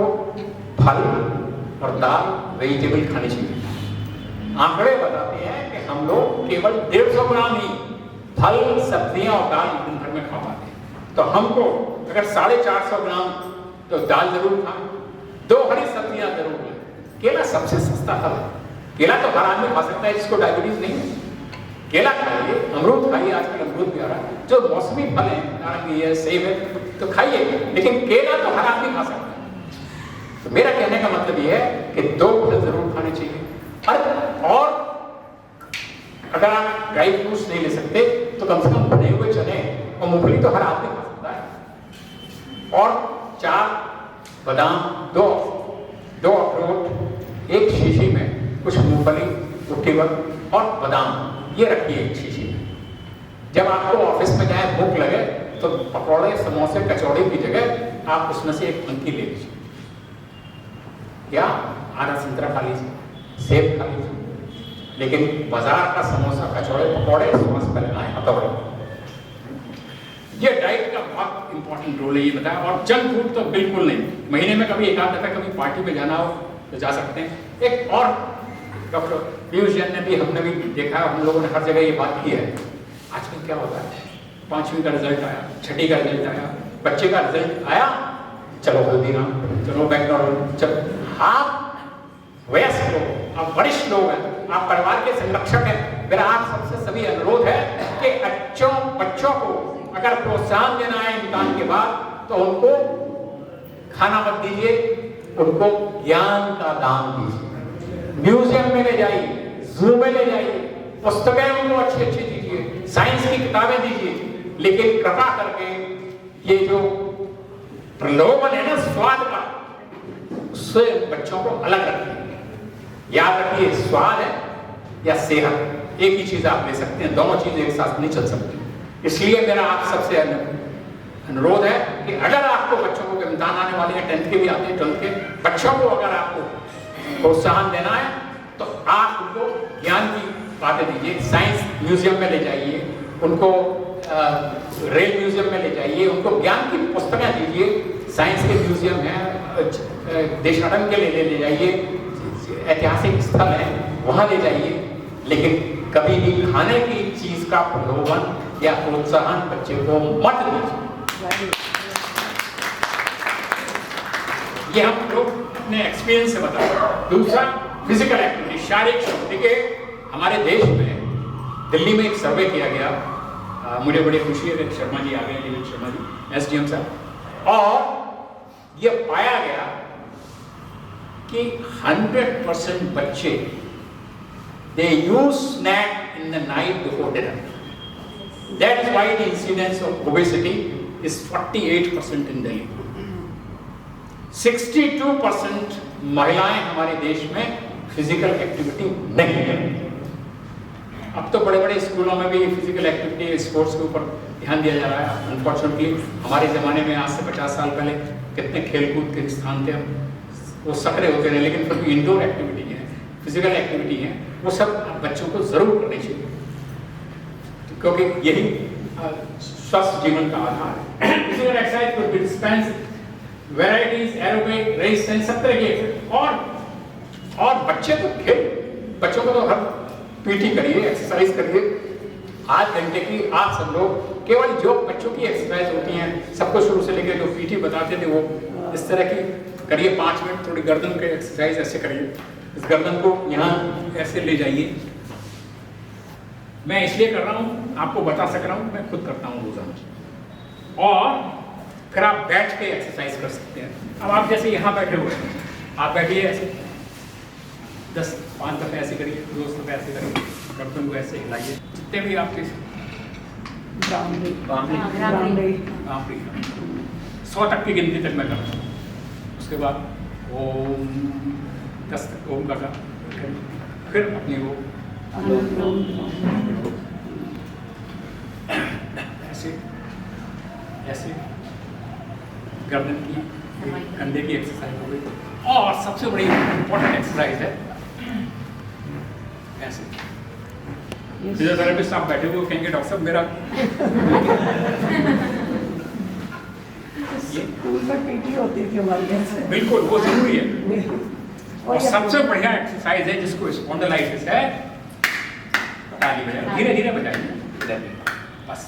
फल और दाल, वेजिटेबल खानी चाहिए। आंकड़े बताते हैं कि हम लोग केवल 150 ग्राम ही फल, सब्जियां और दाल दिन भर में खा पाते हैं। तो हमको अगर 450 ग्राम तो दाल जरूर खाएं, 2 हरी सब्जियां जरूर लें। केला सबसे सस्ता फल है, केला तो हर आदमी खा सकता है जिसको डायबिटीज नहीं है। केला खाइए, अमरूद खाइए, आजकल अमरूद भी आ रहा है, जो मौसमी फल है, नारंगी है, सेब है, तो खाइए, लेकिन केला तो हर आदमी खा सकता है। तो मेरा कहने का मतलब ये है कि 2 फल जरूर खाने चाहिए। और अगर आप ड्राई फ्रूट्स नहीं ले सकते तो कम से कम भुने हुए चने और मूंगफली तो हर आदमी खा सकता है। और 4 बादाम, 2 अखरोट, 1 शीशी में कुछ मूंगफली, कुकीवर और बादाम ये रखिए एक शीशी में। जब आपको ऑफिस में जाए भूख लगे तो पकौड़े, समोसे, कचौड़ी की जगह आप उसमें से एक पंक्ति ले लीजिए, या आधा संतरा खा लीजिए, सेब खा लीजिए, लेकिन बाजार का समोसा, कचौड़े, पकौड़े स्वास्थ्य पर लगाएं, हथौड़े। ये डाइट का बहुत इंपॉर्टेंट रोल है, ये बताया। और जंक फूड तो बिल्कुल नहीं, महीने में कभी एक आध दफा कभी पार्टी में जाना हो तो जा सकते हैं। एक और डॉक्टर पीयूष जैन ने भी, हमने भी देखा, हम लोगों ने हर जगह ये बात की है। आजकल क्या होता है, 5वीं का रिजल्ट आया, 6ठी का रिजल्ट आया, बच्चे का रिजल्ट आया, चलो हल्दीराम, चलो मैकडॉनल्ड, चलो। आप वयस्क लोग, आप वरिष्ठ लोग हैं, आप परिवार के संरक्षक हैं, मेरा आप सबसे सभी अनुरोध है कि बच्चों को अगर प्रोत्साहन देना है इम्तिहान के बाद तो उनको खाना मत दीजिए, उनको ज्ञान का दान दीजिए। म्यूजियम में ले जाइए, जू में ले जाइए, पुस्तकें उनको अच्छी अच्छी दीजिए, साइंस की किताबें दीजिए, लेकिन कृपा करके ये जो प्रलोभन है ना स्वाद का, उससे बच्चों को अलग रखिए। याद रखिए, स्वाद है या सेहत, एक ही चीज आप ले सकते हैं, दोनों चीजें एक साथ नहीं चल सकती। इसलिए मेरा आप सबसे अनुरोध है कि अगर आपको बच्चों को इम्तिहान आने वाले हैं, 10th के भी आते हैं, 12th के बच्चों को अगर आपको प्रोत्साहन देना है तो आप उनको ज्ञान की बातें दीजिए। साइंस म्यूजियम में ले जाइए, उनको रेल म्यूजियम में ले जाइए, उनको ज्ञान की पुस्तकें दीजिए। साइंस के म्यूजियम है, देशाटन के लिए ले जाइए, ऐतिहासिक स्थल है वहाँ ले जाइए, लेकिन कभी भी खाने की चीज का प्रलोभन या प्रोत्साहन बच्चे को मत दीजिए। ये हम लोग अपने एक्सपीरियंस से बता रहे हैं। दूसरा, फिजिकल एक्टिविटी, शारीरिक श्रम। देखिए, हमारे देश में दिल्ली में एक सर्वे किया गया, मुझे बड़ी खुशी है कि शर्मा जी आ गए, विवेक शर्मा जी, एसडीएम साहब, और ये पाया गया कि 100% बच्चे they use snack in the night before dinner. That is why the incidence of obesity is 48% in Delhi. 62% महिलाएं हमारे देश में फिजिकल एक्टिविटी नहीं करती। अब तो बड़े बड़े स्कूलों में भी फिजिकल एक्टिविटी, स्पोर्ट्स के ऊपर ध्यान दिया जा रहा है। अनफॉर्चुनेटली हमारे ज़माने में आज से 50 साल पहले कितने खेलकूद के स्थान थे, वो सक्रिय होते रहे, लेकिन फिर भी इंडोर एक्टिविटी है, फिजिकल एक्टिविटी है, वो सब बच्चों को जरूर करनी चाहिए, क्योंकि यही स्वस्थ जीवन का आधार है। फिजिकल एक्सरसाइज को डिस्पेंस वैरायटीज, एरोबिक, रेजिस्टेंस, सब तरह के, और बच्चे तो खेल, बच्चों को तो हर पीटी करिए, एक्सरसाइज करिए, आध घंटे की। आप सब लोग केवल जो बच्चों की एक्सरसाइज होती हैं, सबको शुरू से लेकर जो पीटी बताते थे वो इस तरह की करिए। 5 मिनट थोड़ी गर्दन के एक्सरसाइज ऐसे करिए, इस गर्दन को यहाँ ऐसे ले जाइए। मैं इसलिए कर रहा हूँ, आपको बता सक रहा हूँ, मैं खुद करता हूँ रोजाना। और फिर आप बैठ के एक्सरसाइज कर सकते हैं। अब आप जैसे यहाँ बैठे हुए हैं, आप बैठिए ऐसे 5 दफे ऐसे करिए, 2 दफे ऐसे करिए, गर्दन को ऐसे हिलाइए, जितने भी आपके 100 तक की गिनती तक मैं करता हूँ। उसके बाद ओम 10 तक ओम का, फिर अपनी वो ऐसे ऐसे गर्दन की, कंधे की एक्सरसाइज हो गई। और सबसे बड़ी इंपॉर्टेंट एक्सरसाइज है ऐसे। फिजियोथेरेपिस्ट आप बैठे हुए कहेंगे डॉक्टर साहब मेरा स्कूल में पीटी होती थी हमारे से। बिल्कुल, वो जरूरी है। और सबसे बढ़िया एक्सरसाइज है जिसको स्पॉन्डिलाइटिस है, ताली बजाइए, धीरे धीरे बजाइए बस।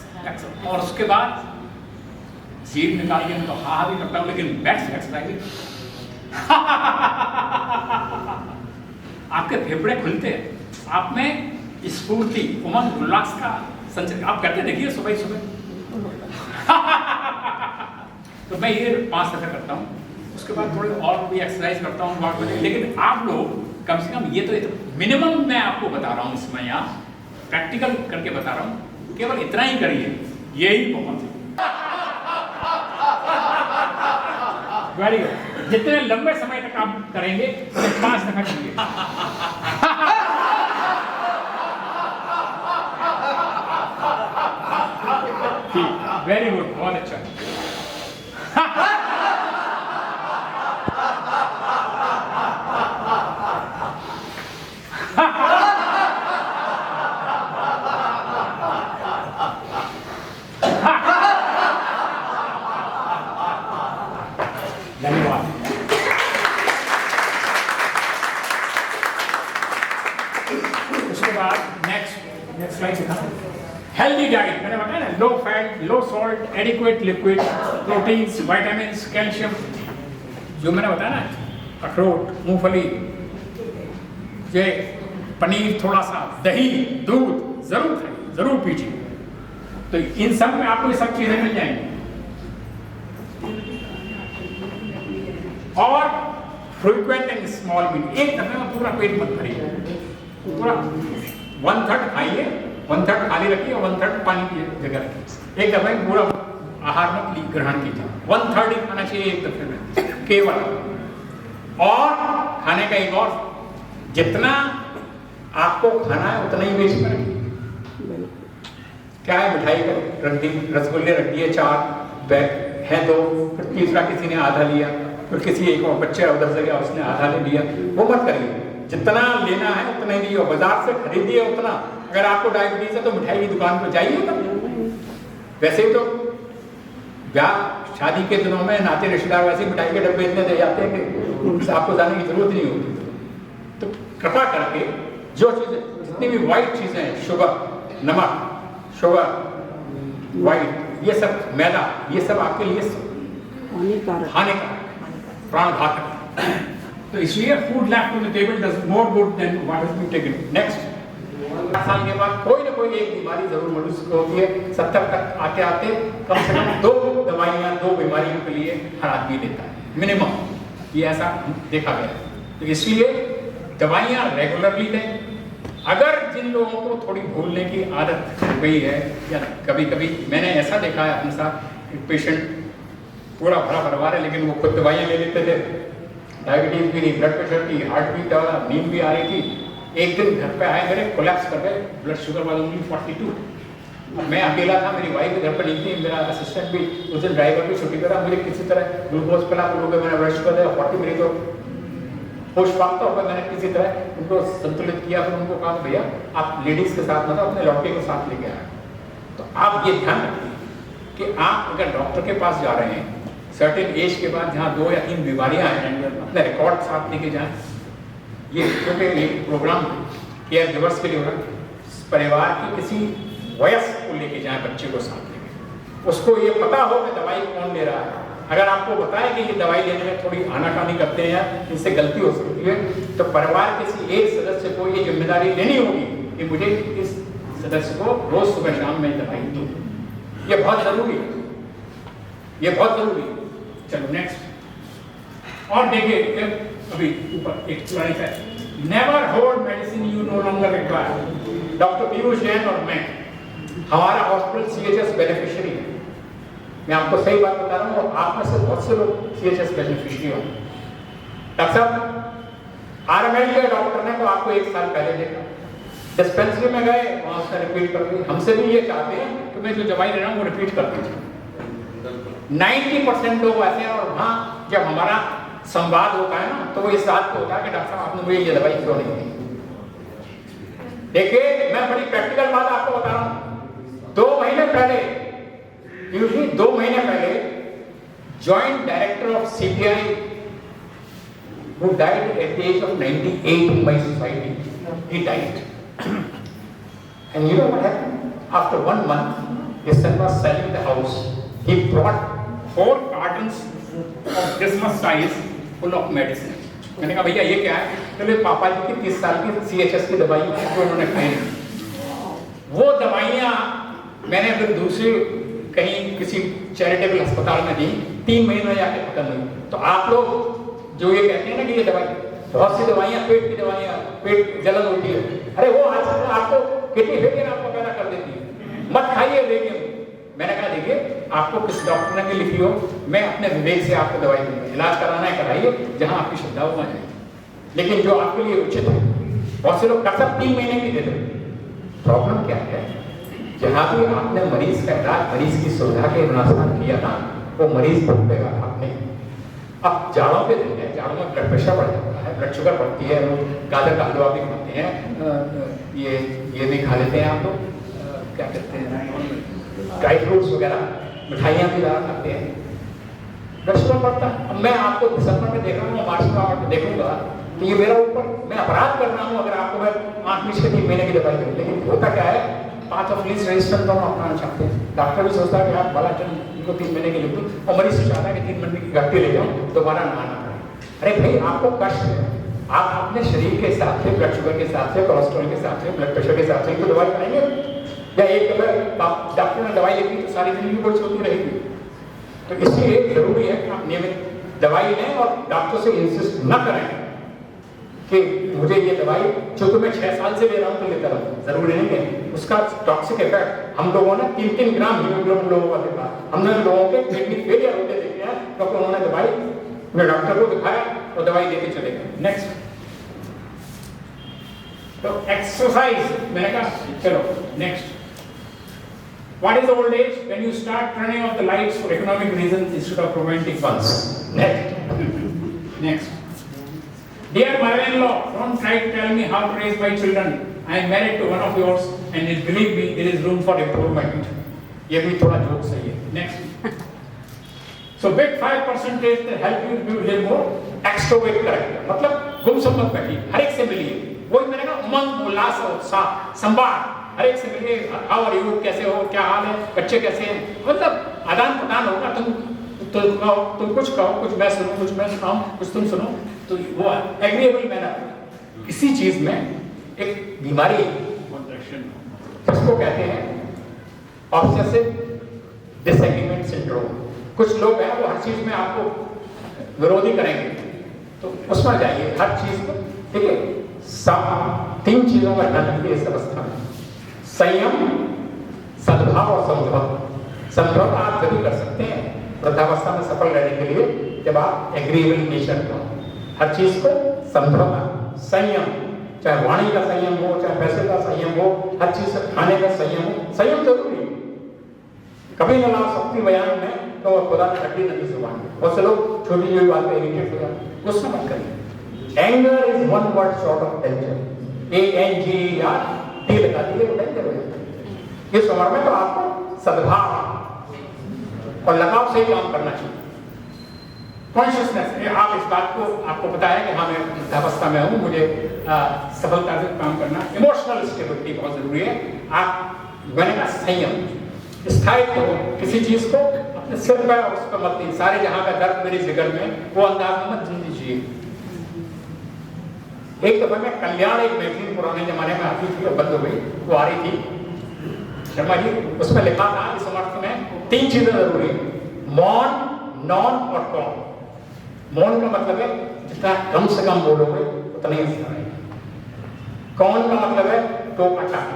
और उसके बाद जीभ निकाल के, तो हाँ भी करता हूँ, लेकिन बेस्ट एक्सरसाइज आपके फेफड़े खुलते हैं, आप में स्फूर्ति, उमंग, उल्लास का संचार आप करते देखिए सुबह सुबह। तो मैं ये 5 दफे करता हूँ। उसके बाद थोड़े और भी एक्सरसाइज करता हूँ बाद में। लेकिन आप लोग कम से कम ये तो मिनिमम मैं आपको बता रहा हूँ, इसमें यहाँ प्रैक्टिकल करके बता रहा हूँ, केवल इतना ही करिए, यही बहुत है। Very good. जितने लंबे समय तक आप करेंगे 5 दफा करिए। वेरी गुड, बहुत अच्छा। धन्यवाद। उसके बाद नेक्स्ट स्लाइड दिखा। हेल्दी डाइट, मैंने बताया ना, लो फैट, लो salt, adequate liquid, proteins, vitamins, calcium, जो मैंने बताया ना, अखरोट, मूंगफली, ये पनीर, थोड़ा सा दही, दूध जरूर खाइए, जरूर पीजिए। तो इन सब में आपको ये सब चीजें मिल जाएंगी। और फ्रीक्वेंट एंड स्मॉल मील, एक दफे में पूरा पेट मत भरिए, पूरा 1/3 खाइए, 1/3 खाली रखिए और 1/3 पानी की जगह रखिए। एक दफे पूरा आहार मत ग्रहण कीजिए, 1/3 ही खाना चाहिए एक दफे में केवल। और खाने का एक और, जितना आपको खाना है उतना ही बेच कर रखिए। क्या है, मिठाई रख दी, रसगुल्ले रख दिए 4 बैग है 2, फिर तीसरा किसी ने आधा लिया, फिर किसी एक और बच्चे उधर से गया उसने आधा ले लिया। वो मत करिए, जितना लेना है उतना ही लियो, बाजार से खरीदिए उतना। अगर आपको डायबिटीज है तो मिठाई की दुकान पर जाइए तब। वैसे ही तो ब्याह शादी के दिनों में नाते रिश्तेदार वैसे मिठाई के डब्बे इतने दे जाते हैं कि आपको जाने की जरूरत नहीं होती। तो कृपा करके जो चीज़ें, जितनी भी वाइट चीज़ें हैं, शुगर, नमक, शुगर, वाइट, ये सब मैदा, ये सब आपके लिए हानिकारक, प्राणघातक। तो इसलिए food left to the table does more good than what has been taken. Next, 8 साल के बाद कोई ना कोई एक बीमारी जरूर मनुष्य को होती है। 70 तक आते आते कम से कम 2 दवाइयाँ 2 बीमारियों के लिए हर आदमी लेता है मिनिमम, ये ऐसा देखा गया है। तो इसलिए दवाइयाँ रेगुलरली लें। अगर जिन लोगों को थोड़ी भूलने की आदत हो गई है, या कभी कभी मैंने ऐसा देखा है अपने साथ, एक पेशेंट पूरा भरा परिवार है लेकिन वो खुद दवाइयाँ ले लेते थे, डायबिटीज भी, ब्लड प्रेशर की, हार्ट बीट वाला, नींद भी आ रही थी। एक दिन घर पे आए, मेरे कोलैप्स कर गए, ब्लड शुगर वाला ओनली 42। मैं अकेला था, मेरी वाइफ घर पर नहीं थी, मेरा असिस्टेंट भी उस दिन ड्राइवर भी छुट्टी करा, मुझे किसी तरह ग्लूकोज पिला, मैंने ब्लड शुगर 40, मेरी तो होश फाकता होकर मैंने किसी तरह उनको संतुलित किया। फिर उनको कहा भैया आप लेडीज के साथ मतलब अपने लड़के को साथ लेके आए। तो आप ये ध्यान रखिए कि आप अगर डॉक्टर के पास जा रहे हैं सर्टेन एज के बाद, जहाँ 2 या 3 बीमारियाँ हैं, अपने रिकॉर्ड साथ लेके जाएं। ये क्योंकि एक प्रोग्राम केयर गिवर्स के लिए हो रहा है, परिवार के किसी वयस्क को लेके जाएं, बच्चे को साथ लेके, उसको ये पता हो कि दवाई कौन ले रहा है। अगर आपको बताया कि ये दवाई लेने में थोड़ी आनाकानी करते हैं, इनसे गलती हो सकती है, तो परिवार किसी एक सदस्य को ये जिम्मेदारी लेनी होगी कि मुझे इस सदस्य को रोज सुबह शाम में दवाई दूं। ये बहुत जरूरी है, ये बहुत जरूरी है। चलो नेक्स्ट। और देखिए अभी ऊपर एक लाइन है, never hold medicine you know longer require. Doctor Piyush Jain और मैं, हमारा हॉस्पिटल CHS बेनिफिशियरी है। मैं आपको सही बात बता रहा हूँ, और आप में से बहुत से लोग CHS बेनिफिशियरी हो। डॉक्टर साहब RML के डॉक्टर ने तो आपको 1 साल पहले देखा, डिस्पेंसरी में गए, वहां से रिपीट कर दी। हमसे भी ये चाहते हैं कि मैं जो दवाई ले रहा हूँ वो रिपीट कर दीजिए। 90% लोग ऐसे हैं। और वहाँ जब हमारा संवाद होता है ना, तो वो इस बात पे होता है कि डॉक्टर साहब आपने मुझे ये दवाई क्यों नहीं दी। देखिए मैं बड़ी प्रैक्टिकल बात आपको बता रहा हूँ। 2 महीने पहले, यूजुअली 2 महीने पहले, joint director of CPI who died at the age of 98 in my society, he died. And you know what happened? After 1 month, his son was selling the house. He brought 4 cartons of this much size full of medicine. मैंने कहा भैया ये क्या है? तो पापा जी की 30 साल की CHS की दवाई जो उन्होंने खाई, वो दवाइयाँ मैंने फिर दूसरे कहीं किसी चैरिटेबल अस्पताल में दी, 3 महीने में जाके खत्म हुई। तो आप लोग जो ये कहते हैं ना कि ये दवाई, बहुत सी दवाइयाँ, पेट की दवाइयाँ, पेट जलन होती है, अरे वो आजकल आपको किडनी फेलियर आपको पैदा कर देती है, मत खाइए। देखिए मैंने कहा देखिए आपको किस डॉक्टर ने लिखी हो, मैं अपने विवेक से आपको दवाई दूंगा, इलाज कराना है कराइए, जहाँ आपकी श्रद्धा हो जाए, लेकिन जो आपके लिए उचित है। बहुत से लोग कर सब 3 महीने की देते। प्रॉब्लम क्या है, जहाँ भी आपने मरीज का इलाज, मरीज की सुविधा के अनुसार किया ना, वो मरीज भुगतेगा आपने। अब जाड़ों के दिन है, जाड़ों में ब्लड प्रेशर बढ़ जाता है, ब्लड शुगर बढ़ती है, लोग गाजर का हलवा भी खाते हैं, ये भी खा लेते हैं आप लोग, क्या कहते हैं, ड्राई फ्रूट्स वगैरह, मिठाइयाँ भी ज़्यादा खाते हैं, ब्लड शुगर बढ़ता है। अब मैं आपको दिसंबर में देख रहा हूँ, मार्च में देखूंगा, तो ये मेरा ऊपर मैं अपराध कर रहा हूँ अगर आपको मैं 8 महीने से 3 महीने की दवाई दूँ। लेकिन होता क्या है, पाथ ऑफ लीस्ट रेजिस्टेंस तो हम अपनाना चाहते हैं। डॉक्टर भी सोचता है कि आप बड़ा चल इनको 3 महीने के लिए दूँ, और मरीज से चाहता है कि 3 महीने की घट्टी ले जाऊँ, दोबारा ना आना पड़े। अरे भाई आपको कष्ट है, आप अपने शरीर के हिसाब से, ब्लड शुगर के हिसाब से, कोलेस्ट्रॉल के हिसाब से, ब्लड प्रेशर के हिसाब से तो दवाई खाएंगे, या एक डॉक्टर ने दवाई लिखी तो सारी जिंदगी कोई चलती रहेगी। तो इसलिए जरूरी है कि आप नियमित दवाई लें और डॉक्टर से इंसिस्ट न करें कि मुझे ये दवाई जो मैं 6 साल से ले रहा हूँ तो लेता रहूँ, जरूरी नहीं है उसका टॉक्सिक इफेक्ट। हम लोगों ने 3-3 ग्राम हीमोग्लोबिन लोगों का देखा, हमने लोगों के किडनी फेलियर होते देखे हैं क्योंकि उन्होंने दवाई मैं डॉक्टर को दिखाया और दवाई देते चले गए। नेक्स्ट, तो एक्सरसाइज मैंने कहा चलो next. What is old age? When you start turning off the lights for economic reasons instead of romantic ones. Next. Next. Dear mother-in-law, don't try to tell me how to raise my children. I am married to one of yours, and believe me, there is room for improvement. ये भी थोड़ा जोक सही है. Next. So big 5% that help you to live more extrovert character. मतलब गुमसुम बैठी, हर एक से मिलिए. वही मैंने कहा उमंग, उल्लास, उत्साह, संवाद. हर एक से मिलिए, हाउ आर यू, कैसे हो, क्या हाल है, बच्चे कैसे हैं, मतलब आदान प्रदान होगा। तुम कुछ कहो, कुछ मैं सुनूं, कुछ मैं सुनाऊं, कुछ तुम सुनो, तो वो एग्रीएबल मैनर। किसी चीज में एक बीमारी जिसको कहते हैं ऑब्सेसिव डिसएग्रीमेंट सिंड्रोम। कुछ लोग हैं वो हर चीज में आपको विरोधी करेंगे, तो उसमें जाइए हर चीज को, ठीक है। 3 चीजों का ध्यान रखिए इस अवस्था में, संयम, सद्भाव और समझौता। समझौता आप जरूर कर सकते हैं वृद्धावस्था में सफल रहने के लिए जब आप एग्रीएबल नेचर हो। हर चीज को समझौता, संयम, चाहे वाणी का संयम हो, चाहे पैसे का संयम हो, हर चीज से खाने का संयम हो। संयम जरूरी है। कभी न लाओ शक्ति बयान में तो खुदा ने हड्डी नहीं जुबान। बहुत से लोग छोटी छोटी बात पे इरिटेट हो जाते, गुस्सा मत करिए। Anger is one word short of danger. ANGER T लगा दिए वो डेंजर हो जाता है। इस उम्र में तो आपको सद्भाव और लगाव से काम करना चाहिए। कॉन्शियसनेस, आप इस बात को आपको पता है कि हाँ मैं वृद्धावस्था में हूँ, मुझे सफलता से काम करना। इमोशनल स्टेबिलिटी बहुत जरूरी है। आप मैंने कहा संयम, स्थायित्व, किसी चीज को अपने सिर पर उस पर मत नहीं, सारे जहां का दर्द मेरे जिगर में, वो अंदाज में मत जिंदगी जिए। एक दफा मैं कल्याण, एक मैगजीन पुराने जमाने में आती थी और बंद हो गई, वो आ रही थी शर्मा जी, उसमें लिखा था इस समर्थ में 3 चीजें जरूरी है, मौन, नॉन और कौन। मौन का मतलब है जितना कम से कम बोलोगे उतना ही अच्छा रहेगा। कौन का मतलब है टोक टाक।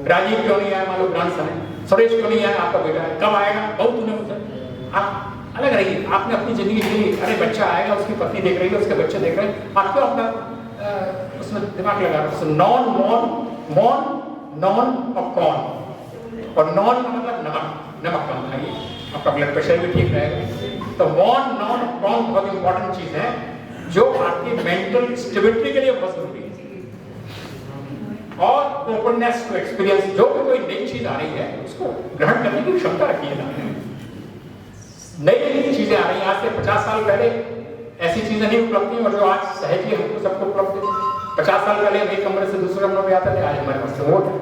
राजीव क्यों नहीं आया, मान लो ग्रांड सन है, सुरेश क्यों नहीं आया, आपका बेटा है, कब आएगा, बहुत तूने मुझसे। आप अलग रहिए, आपने अपनी जिंदगी जी ली, अरे बच्चा आएगा, उसकी पत्नी देख रही है, उसके बच्चे देख रहे हैं, आप क्यों अपना उसमें दिमाग लगा रहे हो। नॉन, मौन, नॉन और कौन। और नॉन का मतलब नमक, नमक कम खाइए, आपका ब्लड प्रेशर भी ठीक रहेगा। तो मौन, नॉन, कौन बहुत इंपॉर्टेंट चीज है जो आपकी मेंटल स्टेबिलिटी के लिए बहुत जरूरी है। और ओपननेस टू एक्सपीरियंस, जो भी कोई नई चीज आ रही है उसको ग्रहण करने की क्षमता रखिए ना। नई चीजें आ रही हैं, आज से 50 साल पहले ऐसी चीजें नहीं उपलब्ध थी और जो आज सहज ही हमको सबको उपलब्ध है। 50 साल पहले हम एक कमरे से दूसरे कमरे में आते थे, आज हमारे पास रिमोट है।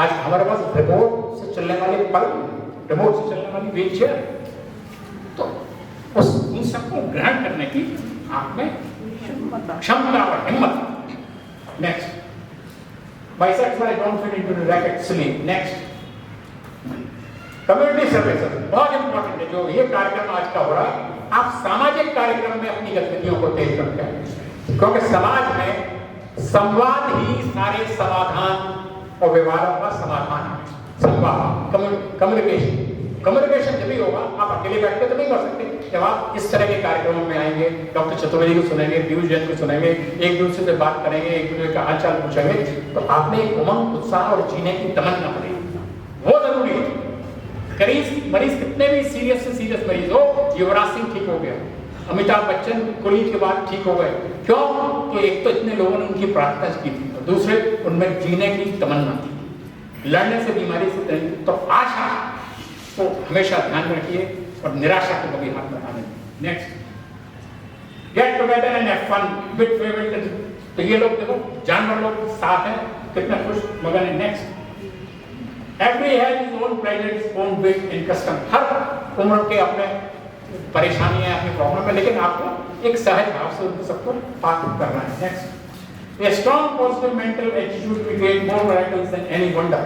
आज हमारे पास रिमोट से चलने वाली पलंग, रिमोट से चलने वाली व्हील चेयर, तो उस इन सबको ग्रहण करने की आप में क्षमता और हिम्मत। Next, bisexual, I don't fit into the bracket, silly. Next, community services बहुत इंपॉर्टेंट है। जो ये कार्यक्रम आज का हो रहा है, आप सामाजिक कार्यक्रम में अपनी गतिविधियों को तेज करते हैं, क्योंकि समाज में संवाद ही सारे समाधान और विवादों का समाधान है। संवाद, कम्युनिकेशन जब भी होगा, आप अकेले बैठ के तो नहीं कर सकते। जब आप इस तरह के कार्यक्रमों में आएंगे, डॉक्टर चतुर्वेदी को सुनेंगे, पीयूष जैन को सुनेंगे, एक दूसरे से बात करेंगे, एक दूसरे का हाल चाल पूछेंगे, तो आपने एक उमंग, उत्साह और जीने की तमन्ना बनेगी, वो जरूरी है। मरीज कितने भी सीरियस से सीरियस मरीज हो, युवराज सिंह ठीक हो गया, अमिताभ बच्चन कुली के बाद ठीक हो गए, क्यों कि एक तो इतने लोगों ने उनकी प्रार्थना की थी, और दूसरे उनमें जीने की तमन्ना थी, लड़ने से बीमारी से नहीं। तो आशा को हमेशा ध्यान में रखिए और निराशा को कभी हाथ में आने। Next, get together and have fun with favourite. तो ये लोग देखो, जानवर लोग साथ हैं, कितना खुश मगन है। Next, Every has his own pleasures, own wit and custom. हर उम्र के अपने परेशानियां, अपनी प्रॉब्लम है, लेकिन आपको एक सहज भाव से उनको सबको पार करना है। Next, a strong positive mental attitude will create more miracles than any wonder.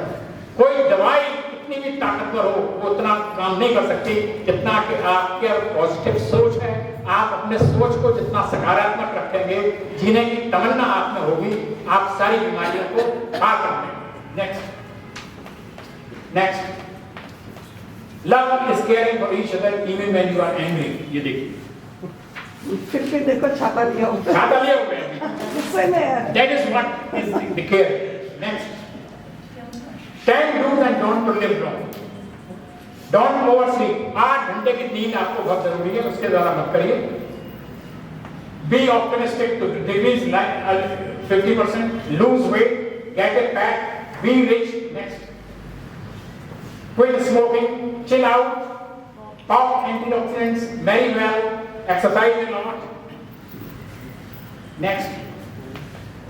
कोई दवाई कितनी भी ताकतवर हो, वो उतना काम नहीं कर सकती जितना कि आपके पॉजिटिव सोच है, आप अपने सोच को जितना सकारात्मक रखेंगे, जीने की तमन्ना आप में होगी, आप सारी बीमारियों को पार कर लेंगे। Next, love is caring for each other even when you are angry. ये देखिए, फिर भी देखो छाता लिया होता छाता लिए हुए हैं। गुस्से में है। That is what is the care. Next, 10 do's and don'ts to live long. Don't oversleep. 8 घंटे की नींद आपको बहुत जरूरी है, उसके द्वारा मत करिए। Be optimistic to decrease 50%. Lose weight. Get it back. Be rich. Next, quit smoking. Chill out. Pop antioxidants. Very well. Exercise a lot. Next,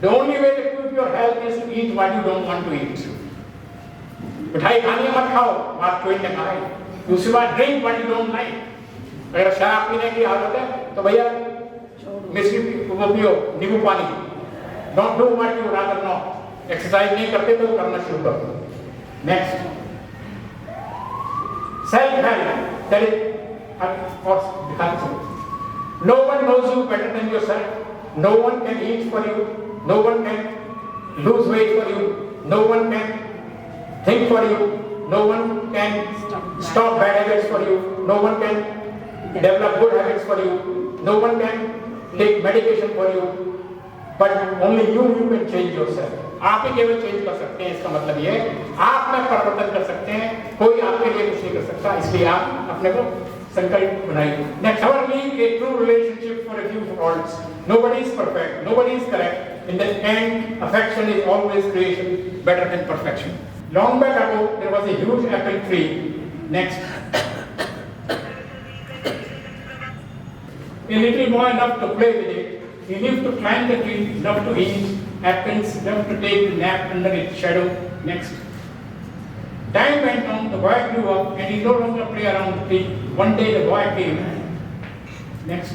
the only way to keep your health is to eat what you don't want to eat. मिठाई खानी है, मत खाओ, बात कोई न खाए। दूसरी बात, drink what you don't like. अगर शराब पीने की आदत है तो भैया मिश्री वो पियो, नींबू पानी। Don't do what you rather not. Exercise नहीं करते तो करना शुरू करो। Next, self help, that is और दिखा दो। No one knows you better than yourself. No one can eat for you. No one can lose weight for you. No one can think for you. No one can stop bad habits for you. No one can develop good habits for you. No one can take medication for you. But only you can change yourself. आप ही केवल चेंज कर सकते हैं। इसका मतलब ये है आप में परिवर्तन कर सकते हैं, कोई आपके लिए कुछ नहीं कर सकता। इसलिए आप अपने को संकल्प बनाइए। Next, our lead a true relationship for a few faults. Nobody is perfect. Nobody is correct. In the end, affection is always creation better than perfection. Long back ago, there was a huge apple tree. Next, a little boy loved to play with it. He lived to climb the tree, loved to eat apples, loved to take a nap under its shadow. Next, time went on, the boy grew up and he no longer played around the tree. One day the boy came. Next,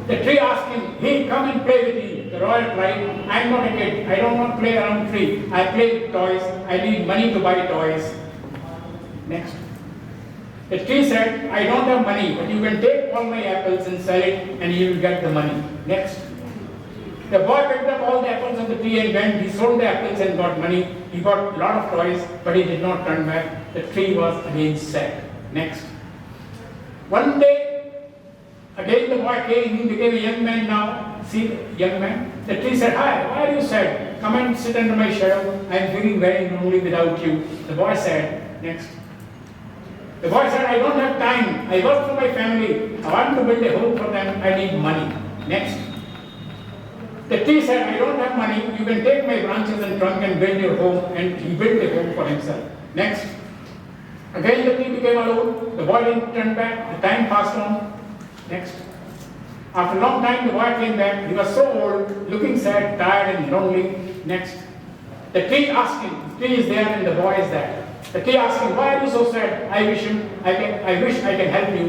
the tree asked him, "Hey, come and play with me." The boy replied, "I'm not a kid. I don't want to play around the tree. I play with toys. I need money to buy toys." Next, the tree said, "I don't have money, but you can take all my apples and sell it and you will get the money." Next, the boy picked up all the apples on the tree and went. He sold the apples and got money. He got a lot of toys, but he did not turn back. The tree was again sad. Next, one day, again the boy came. He became a young man now. See, young man. The tree said, "Hi, why are you sad? Come and sit under my shadow. I am feeling very lonely without you." The boy said. Next, the boy said, "I don't have time. I work for my family. I want to build a home for them. I need money." Next, the tree said, "I don't have money. You can take my branches and trunk and build your home." And he built a home for himself. Next, again the tree became alone. The boy didn't turn back. The time passed on. Next, after a long time, the boy came back. He was so old, looking sad, tired, and lonely. Next, the tree asked him. The tree is there, and the boy is there. The tree asked him, "Why are you so sad? I wish I can help you."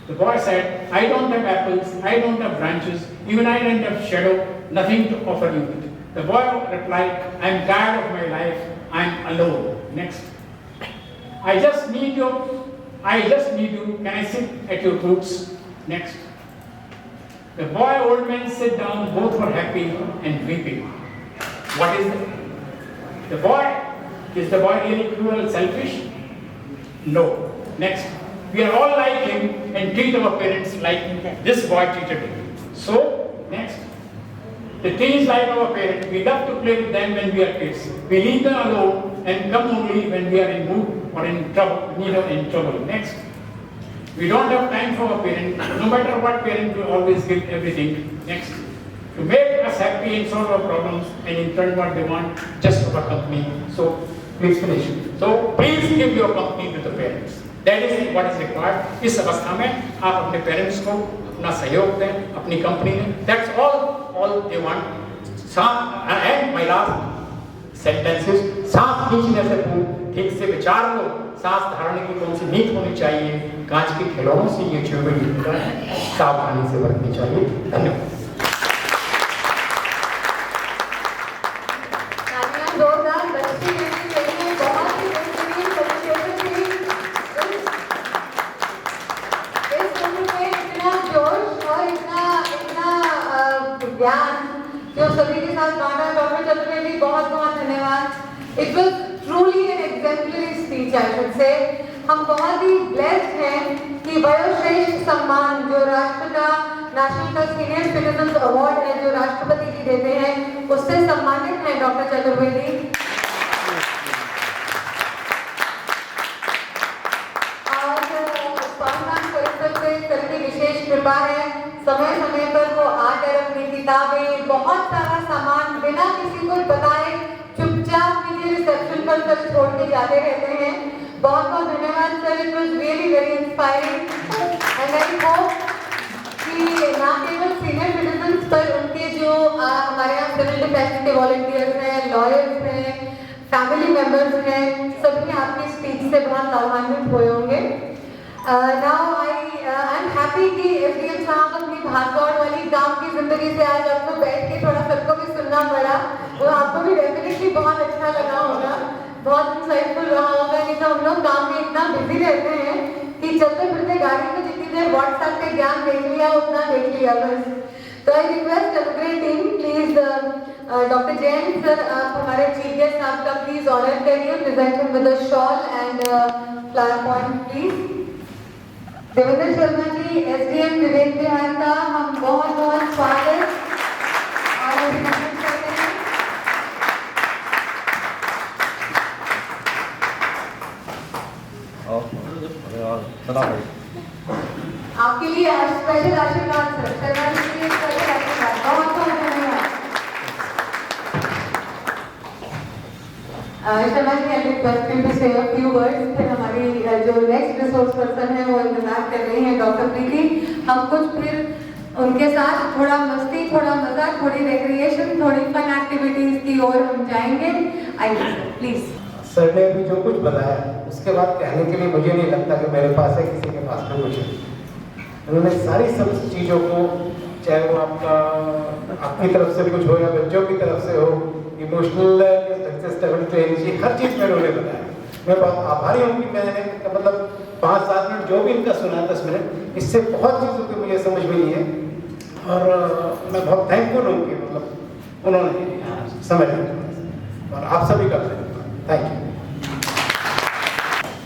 The boy said, "I don't have apples, I don't have branches, even I don't have shadow, nothing to offer you." The boy replied, "I'm tired of my life, I'm alone." Next, I just need you, can I sit at your roots?" Next, the boy, old man sit down, both were happy and weeping. What is the boy? Is the boy really cruel and selfish? No. Next, we are all like him and treat our parents like this boy treated him. So, next, the tree is like our parents. We love to play with them when we are kids. We leave them alone and come only when we are in mood or in trouble. Next, we don't have time for our parents. No matter what, parent will always give everything. Next, to make us happy and solve our problems, and in turn what they want, just our company. So, please finish. So, please give your company to the parents. That is what is required. इस अवस्था में आप अपने पेरेंट्स को अपना सहयोग दें, अपनी कंपनी में. That's all they want. And my last sentence is, सांस खींचने से ठीक से विचार लो. सांस धारने की कौन सी नीति होनी चाहिए? कांच के खिलौनों से ये चुभेगी, सावधानी से बरतनी चाहिए. धन्यवाद. जोरदार बच्ची लेनी चाहिए. बहुत ही बेहतरीन presentation थी. इस उम्र में इतना It was truly an exemplary speech, I should say. हम बहुत ही blessed हैं कि वयोश्रेष्ठ सम्मान जो राष्ट्र का नेशनल सीनियर सिटीजन अवार्ड है जो राष्ट्रपति जी देते हैं उससे सम्मानित हैं डॉक्टर चतुर्वेदी। और स्वाभिमान परिषद से इस तरह की विशेष कृपा है, समय समय पर वो आकर अपनी किताबें बहुत सारा सामान बिना किसी को बताए चुपचाप नीचे रिसेप्शन पर सब छोड़ के जाते रहते हैं। बहुत बहुत धन्यवाद sir, it was really very inspiring and I hope कि ना केवल सीनियर सिटीजन्स पर उनके जो हमारे यहाँ सिविल डिफेंस के वॉलंटियर्स हैं, लॉयर्स हैं, फैमिली मेंबर्स हैं, सभी आपकी स्पीच से बहुत लाभान्वित हुए होंगे। नाउ आई एम हैप्पी कि एसडीएम साहब अपनी भागदौड़ वाली गांव की जिंदगी से आज आपको बैठ के थोड़ा सबको भी सुनना पड़ा, तो आपको भी डेफिनेटली बहुत अच्छा लगा होगा, बहुत इंसाइटफुल रहा होगा। नहीं तो हम लोग काम में इतना बिजी रहते हैं कि चलते फिरते गाड़ी में जितनी देर व्हाट्सएप पे ज्ञान देख लिया उतना देख लिया बस। तो I request celebrate team please doctor Jain sir आप हमारे चीफ गेस्ट साहब का प्लीज ऑनर करिए, present him with a shawl and flower point please. Devendra Sharma ji SDM Vivek Bihar का हम बहुत बहुत स्वागत और अभिनंदन करते हैं। आपके लिए स्पेशल आशीर्वाद सर, शर्मा जी के लिए स्पेशल आशीर्वाद, बहुत बहुत धन्यवाद। शर्मा जी आई रिक्वेस्ट यू टू से अ फ्यू वर्ड्स, फिर हमारी जो नेक्स्ट रिसोर्स पर्सन है वो इंतजार कर रही हैं डॉक्टर प्रीति। हम कुछ फिर उनके साथ थोड़ा मस्ती, थोड़ा मजा, थोड़ी रिक्रिएशन, थोड़ी फन एक्टिविटीज की ओर हम जाएंगे। आइए प्लीज। सर ने अभी जो कुछ बताया उसके बाद कहने के लिए मुझे नहीं लगता कि मेरे पास है, किसी के पास में कुछ है। उन्होंने सारी सब चीज़ों को, चाहे वो आपकी तरफ से कुछ हो या बच्चों की तरफ से हो, इमोशनल सक्सेस स्ट्रेटजी, हर चीज़ में उन्होंने बताया। मैं बहुत आभारी हूँ कि मैंने मतलब 5-7 मिनट जो भी इनका सुना 10 मिनट, इससे बहुत चीज़ों की मुझे समझ मिली है और मैं बहुत थैंकफुल हूँ कि मतलब उन्होंने समझ लिया और आप सभी का थैंक यू।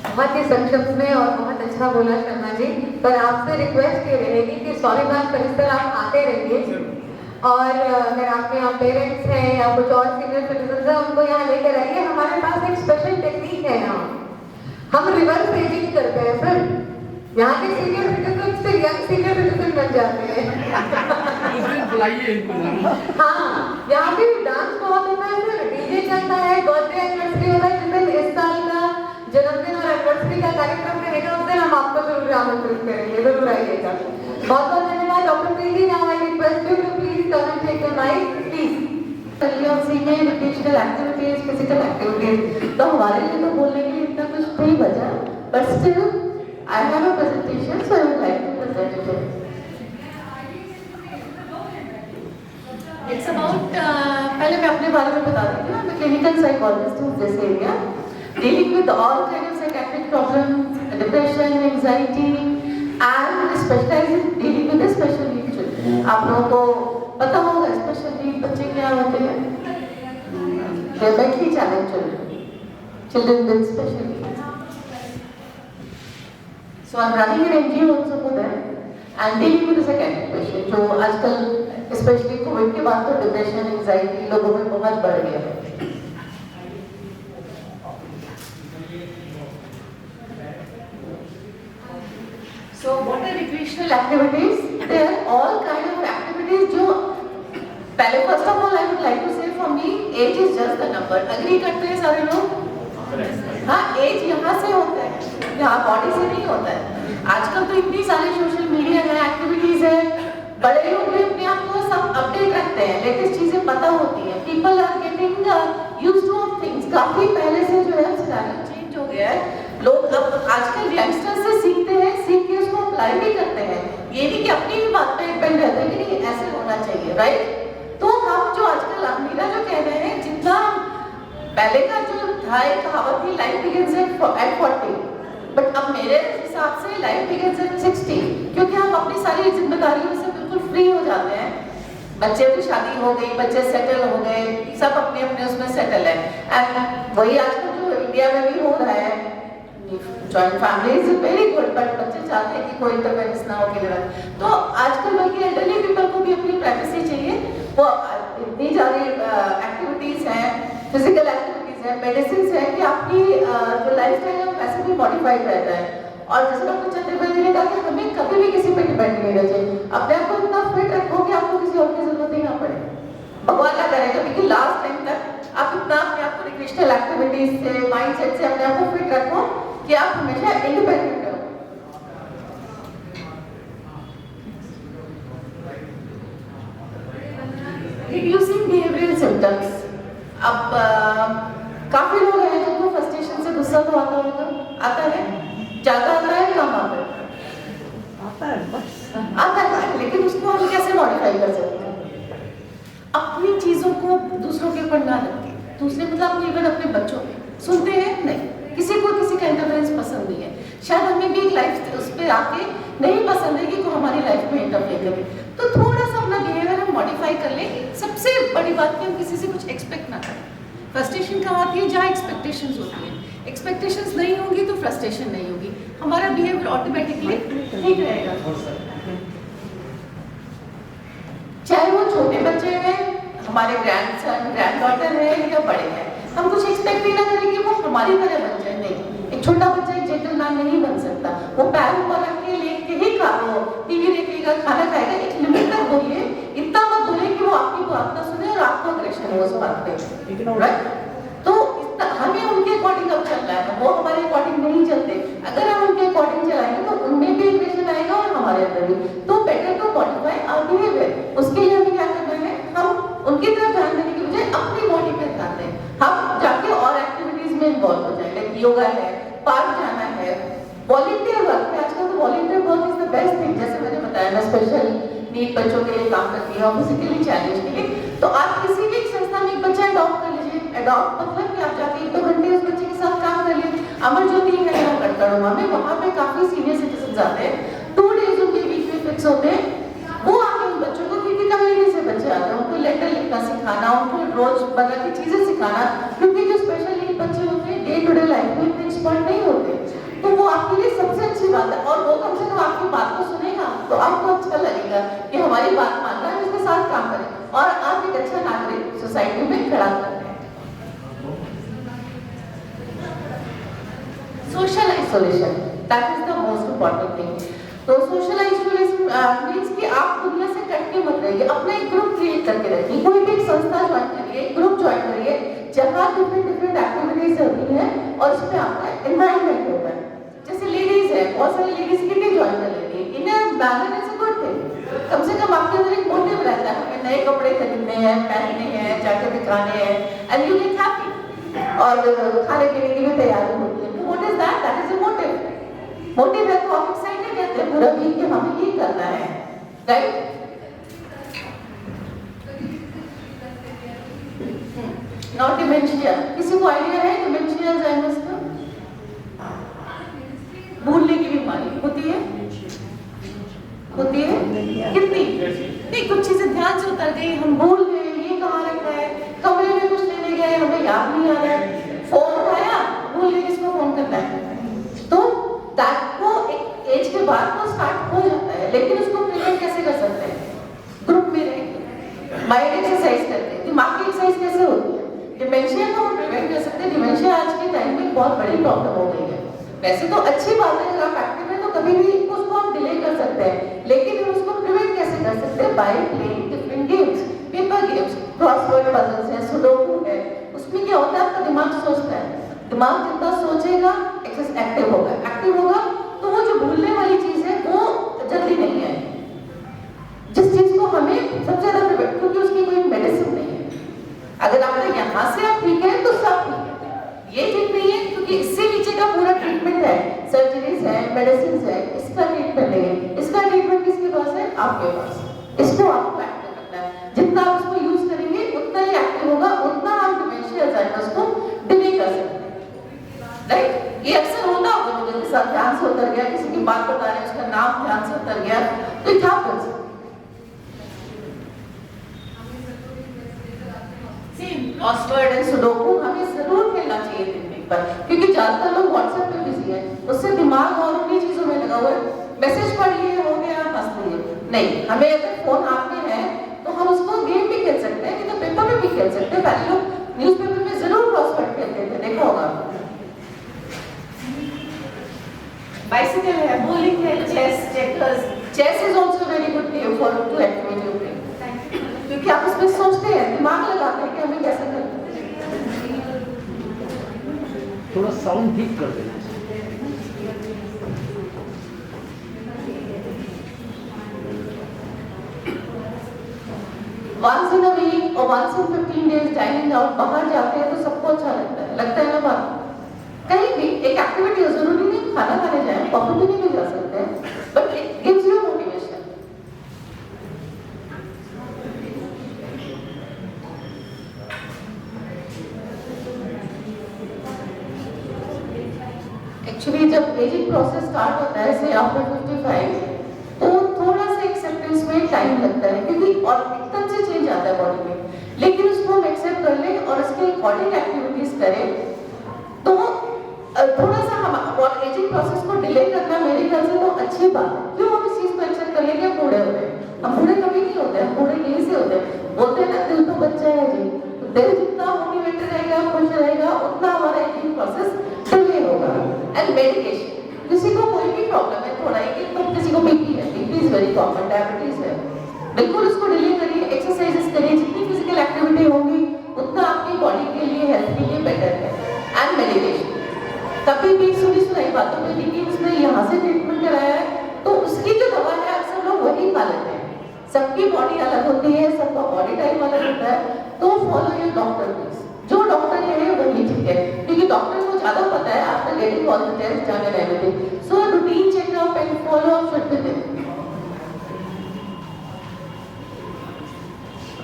बहुत ही संक्षिप्त में और बहुत अच्छा बोला शर्मा जी, पर आपसे रिक्वेस्ट ये रहेगी कि स्वाभिमान परिसर आप आते रहिए और अगर आपके यहाँ पेरेंट्स हैं या कुछ और सीनियर सिटीजन हैं उनको यहाँ लेकर आइए। हमारे पास एक स्पेशल टेक्निक है यहाँ, हम रिवर्स एजिंग करते हैं सर। यहाँ के सीनियर सिटीजन से यंग सीनियर सिटीजन बन जाते हैं। बुलाइए इनको। हाँ, यहाँ पे डांस बहुत होता है सर, डीजे चलता है, बर्थडे एनिवर्सरी होता है, जिस दिन इस साल का जन्मदिन और एनिवर्सरी का कार्यक्रम रहेगा उस दिन हम आपको जरूर आमंत्रित करेंगे, जरूर आइएगा। बहुत बहुत धन्यवाद doctor Preeti. Now I request you to please come and take the mike please. Senior educational activities, physical activities, तो हमारे लिए तो बोलने के लिए इतना कुछ नहीं बचा, but still I have a presentation so I would like to present it. It's about पहले मैं अपने बारे में बता देती हूँ। मैं क्लिनिकल साइकोलॉजिस्ट हूँ this area, dealing with all kind of psychiatric problems, depression, anxiety, and specialize in dealing with the special needs children. आप लोगों को पता होगा स्पेशल नीड बच्चे क्या होते हैं? They are mentally challenged children, children with special needs. So I'm running an NGO also for them and dealing with the psychiatric patient जो आजकल स्पेशली कोविड के बाद तो डिप्रेशन, एंजाइटी लोगों में बहुत बढ़ गया है। So what are recreational activities? They are all kind of activities जो पहले first of all I would like to say for me age is just the number. Agree करते हैं सारे लोग? हाँ, age यहाँ से होता है, यहाँ बॉडी से नहीं होता है। आजकल तो इतनी सारी सोशल मीडिया है, एक्टिविटीज है, बड़े लोग भी अपने आप को सब अपडेट रखते हैं, लेटेस्ट चीजें पता होती हैं। People are getting used to things. काफी पहले से जो है सिनेरियो चेंज हो गया है। लोग अब आजकल यंगस्टर्स से सीखते हैं, सीख के उसको अप्लाई भी करते हैं। ये नहीं कि अपनी भी बात पे डिपेंड रहते हैं कि नहीं ऐसे होना चाहिए, राइट? तो हम जो आजकल मीरा जो कह रहे हैं, जितना पहले का जो था एक कहावत थी लाइफ बिगिंस एट 40, बट अब मेरे हिसाब से लाइफ बिगिंस एट 60, क्योंकि हम अपनी सारी जिम्मेदारियों से बिल्कुल फ्री हो जाते हैं। बच्चे की शादी हो गई, बच्चे सेटल हो गए, सब अपने अपने उसमें सेटल है। एंड वही आजकल जो इंडिया में भी हो रहा है, joint family is very good, but बच्चे चाहते हैं कि कोई इंटरफेरेंस ना हो के लिए। तो आजकल बल्कि एल्डरली पीपल को भी अपनी प्राइवेसी चाहिए। वो इतनी सारी एक्टिविटीज हैं, फिजिकल एक्टिविटीज हैं, मेडिसिन है कि आपकी जो लाइफ स्टाइल है वैसे भी मॉडिफाइड रहता है। और जैसे डॉक्टर चंद्रपाल ने कहा कि हमें कभी भी किसी पे डिपेंड नहीं रहना चाहिए। अपने आप को इतना फिट रखो कि आपको किसी और की जरूरत ही ना पड़े। भगवान क्या करेगा, क्योंकि लास्ट टाइम तक आप इतना अपने आप को रिक्रिएशनल एक्टिविटीज से, माइंडसेट से अपने आप को फिट रखो कि आप हमेशा इंडिपेंडेंट रहो। Reducing behavioural symptoms. अब काफी लोग हैं जिनको फ्रस्ट्रेशन से गुस्सा तो आता है, ज्यादा आता है, कम आता है, आता है, लेकिन उसको हम कैसे मॉडिफाई कर सकते हैं? अपनी चीजों को दूसरों के ऊपर ना रखें। दूसरे मतलब अपने इवन अपने बच्चों पे सुनते हैं नहीं, किसी को किसी का इंटरफेरेंस पसंद नहीं है। शायद हमें भी लाइफ उस पर आके नहीं पसंद है कि कोई हमारी लाइफ में इंटरफेयर करे, तो थोड़ा सा अपना बिहेवियर हम मॉडिफाई कर लें। सबसे बड़ी बात कि हम किसी से कुछ एक्सपेक्ट ना करें। फ्रस्ट्रेशन कहाँ आती है? जहाँ एक्सपेक्टेशंस होती है। एक्सपेक्टेशंस नहीं होंगी तो फ्रस्ट्रेशन नहीं होगी, हमारा बिहेवियर ऑटोमेटिकली ठीक रहेगा। चाहे वो छोटे बच्चे हैं, हमारे ग्रैंडसन ग्रैंडडॉटर है या बड़े हैं, हम कुछ एक्सपेक्ट ही ना करें कि वो हमारी तरह बन जाए। नहीं, एक छोटा बच्चा एक जेंटलमैन नहीं बन सकता। वो पैर ऊपर रख के लेट के ही टीवी देखेगा, खाना खाएगा। एक लिमिट तक बोलिए, इतना मत बोलिए कि वो आपकी बात ना सुने और आपको अग्रेशन हो उस बात पे, राइट? तो हमें उनके अकॉर्डिंग अब चलना है, वो हमारे अकॉर्डिंग नहीं चलते। अगर हम उनके अकॉर्डिंग चलाएंगे तो उनमें भी एग्रेशन आएगा और हमारे अंदर भी। तो better to modify our behaviour. उसके लिए हमें क्या करना है? हम उनकी तरफ ध्यान देने की बजाय अपनी बॉडी पे ध्यान दें। हम जाके और एक्टिविटीज में इन्वॉल्व हो जाए, लाइक योगा है, पार्क जाना है, वॉलंटियर वर्क है। आजकल तो volunteer work is the best thing. जैसे मैंने बताया, मैं स्पेशल नीड बच्चों के लिए काम करती हूँ, फिजिकली चैलेंज के लिए। तो आप किसी भी संस्था में एक बच्चा अडॉप्ट कर लीजिए। अडॉप्ट मतलब कि आप जाके 1-2 घंटे उस बच्चे के साथ काम कर लिए। अमर ज्योति है यहाँ कटकड़ों में, वहाँ पे काफी सीनियर सिटीजन आते हैं, 2 डेज उनके वीक में फिक्स होते हैं। वो आके उन बच्चों को, क्योंकि कम्युनिटी से बच्चे आते हैं, उनको लेटर लिखना सिखाना, उनको रोजमर्रा की चीजें सिखाना। क्योंकि जो स्पेशल नीड बच्चे होते हैं डे टू डे लाइफ में इतने एक्सपर्ट नहीं होते, तो वो आपके लिए सबसे अच्छी बात है। और वो कम से कम आपकी बात को सुनेगा तो आपको अच्छा लगेगा कि हमारी बात मान रहा है, उसके साथ काम करें और आप एक अच्छा नागरिक सोसाइटी में खड़ा करते हैं। Social isolation, that is the most important thing. तो सोशल आइसोलेशन मीन्स कि आप दुनिया से कट के मत रहिए, अपना एक ग्रुप क्रिएट करके रखिए। कोई भी एक संस्था ज्वाइन करिए, एक ग्रुप ज्वाइन करिए जहाँ डिफरेंट एक्टिविटीज होती हैं और उसमें आपका एनवायरनमेंट होता है। जैसे लेडीज है, बहुत सारी लेडीज कितनी ज्वाइन कर लेती है, इन्हें balance is a good thing. कम से कम आपके अंदर एक मोटिव रहता है, हमें नए कपड़े खरीदने हैं, पहनने हैं, जाके दिखाने हैं, एंड यू गेट हैप्पी। और खाने पीने की भी तैयारी होती है। What is that? That is a motive. Motive है तो आप एक्साइटेड रहते हैं पूरा वीक कि हमें ये करना है, राइट? Not dementia. किसी को आइडिया है डिमेंशिया अल्जाइमर्स का? भूलने की बीमारी होती है, होती है कितनी? नहीं, कुछ चीजें ध्यान से उतर गई, हम भूल गए, ये कहाँ रखा है, कमरे में कुछ लेने गए, हमें याद नहीं आ रहा है, फोन उठाया, भूल गए किसको फोन करना है। तो दैट को एक एज के बाद वो स्टार्ट हो जाता है, लेकिन उसको प्रिवेंट कैसे कर सकते हैं? ग्रुप में रहेंगे, माइंड एक्सरसाइज करते हैं। दिमाग की एक्सरसाइज कैसे होती है? डिमेंशिया को हम प्रिवेंट कर सकते हैं। डिमेंशिया आज के टाइम में बहुत बड़ी प्रॉब्लम हो गई है। वैसे तो अच्छी बात है, अगर आप एक्टिव हैं तो कभी भी उसको हम डिले कर सकते हैं, लेकिन हम उसको प्रिवेंट कैसे कर सकते हैं? By playing different games, paper games, crossword puzzles है, सुडोकू है। उसमें क्या होता है, आपका दिमाग सोचता है, दिमाग जितना सोचेगा एक्टिव होगा, एक्टिव होगा तो वो जो भूलने वाली चीज है वो जल्दी नहीं आएगी। जिस चीज को हमें सबसे ज्यादा प्रिवेंट, क्योंकि उसकी कोई मेडिसिन नहीं है। अगर आपने यहाँ से आप ठीक है तो सब ठीक है, ये ठीक नहीं है, क्योंकि इससे नीचे का पूरा ट्रीटमेंट है, सर्जरीज है, मेडिसिन है, इसका ट्रीटमेंट नहीं है। इसका ट्रीटमेंट किसके पास है? आपके पास। इसको आपको एक्टिव करना है। जितना आप इसको यूज करेंगे उतना ही एक्टिव होगा, उतना आप डिमेंशिया अल्जाइमर्स को डिले कर सकते हैं, राइट? ये अक्सर होता है लोगों के साथ, ध्यान से उतर गया, किसी की बात बता रहे हैं, उसका नाम ध्यान से उतर गया, तो it happens. Crossword and sudoku हमें जरूर खेलना चाहिए दिन में एक बार, क्योंकि ज्यादातर लोग व्हाट्सएप पे बिजी है, उससे दिमाग और उन्हीं चीजों में लगा हुआ है। मैसेज पढ़िए, हो गया, हंस लिए। नहीं, हमें अगर फोन हाथ में है तो हम उसको गेम भी खेल सकते हैं, नहीं तो पेपर में भी खेल सकते हैं। पहले लोग न्यूज़पेपर में जरूर क्रॉसवर्ड खेलते थे, देखा होगा। बाइसिकल है, बॉलिंग है, chess, checkers. Chess is also very good game for to activate your brain, क्योंकि आप उसमें सोचते हैं, दिमाग लगाते हैं कि हमें कैसे करना है। थोड़ा साउंड ठीक कर देना। Once in a week or once in 15 days dining out, बाहर जाते हैं तो सबको अच्छा लगता है ना बात। कहीं भी एक एक्टिविटी हो, जरूरी नहीं खाना खाने जाए, कॉफी पीने भी जा सकते हैं, but it gives you motivation. Actually जब एजिंग प्रोसेस स्टार्ट होता है से आफ्टर 55, तो थोड़ा सा एक्सेप्टेंस में टाइम लगता है, क्योंकि और एकदम से चेंज आता है बॉडी में। लेकिन उसको हम एक्सेप्ट कर लें और उसके अकॉर्डिंग एक्टिविटीज करें तो थोड़ा सा हम और एजिंग प्रोसेस को डिले करना मेरे ख्याल से तो अच्छी बात है। क्यों हम इस चीज को एक्सेप्ट कर लेंगे? बूढ़े होते हैं, हम बूढ़े कभी नहीं होते हैं, बूढ़े यहीं से होते हैं। बोलते हैं ना, दिल तो बच्चा है जी, तो दिल जितना मोटिवेटेड रहेगा, खुश रहेगा, उतना हमारा एजिंग प्रोसेस डिले होगा। एंड मेडिकेशन, किसी को कोई भी प्रॉब्लम है, थोड़ा ही तो किसी को बीपी है, BP is very common, diabetes है, बिल्कुल उसको डिले करिए, एक्सरसाइजेस करिए, जितनी फिजिकल एक्टिविटी होगी उतना आपकी बॉडी के लिए, हेल्थ के लिए बेटर है। एंड मेडिटेशन, कभी भी सुनी सुनाई बातों में, लेकिन उसने यहाँ से ट्रीटमेंट कराया है तो उसकी जो दवा है अक्सर लोग वही खा लेते हैं। सबकी बॉडी अलग होती है, सबका बॉडी टाइप अलग होता है, तो फॉलो योर डॉक्टर प्लीज। जो डॉक्टर कहे वही ठीक है, क्योंकि डॉक्टर को ज्यादा पता है after getting all the test and everything. So routine checkup and follow up should be there.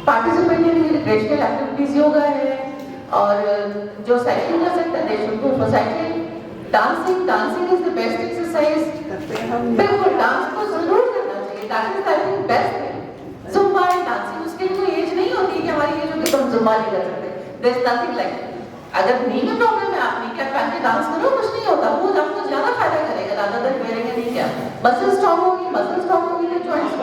Participate in recreational activities, yoga है, और जो साइकिलिंग कर सकते हैं they should go for cycling. Dancing is the best exercise. बिल्कुल, डांस को जरूर करना चाहिए, that is I think best thing. Zumba and dancing, उसके लिए कोई एज नहीं होती कि हमारी एज होगी तो हम जुम्बा नहीं कर सकते, there is nothing like that. अगर नी में प्रॉब्लम है, आप नी कैप पहन के डांस करो, कुछ नहीं होता, वो आपको ज्यादा फायदा करेगा rather than wearing a knee cap। Muscle strong होगी तो जॉइंट्स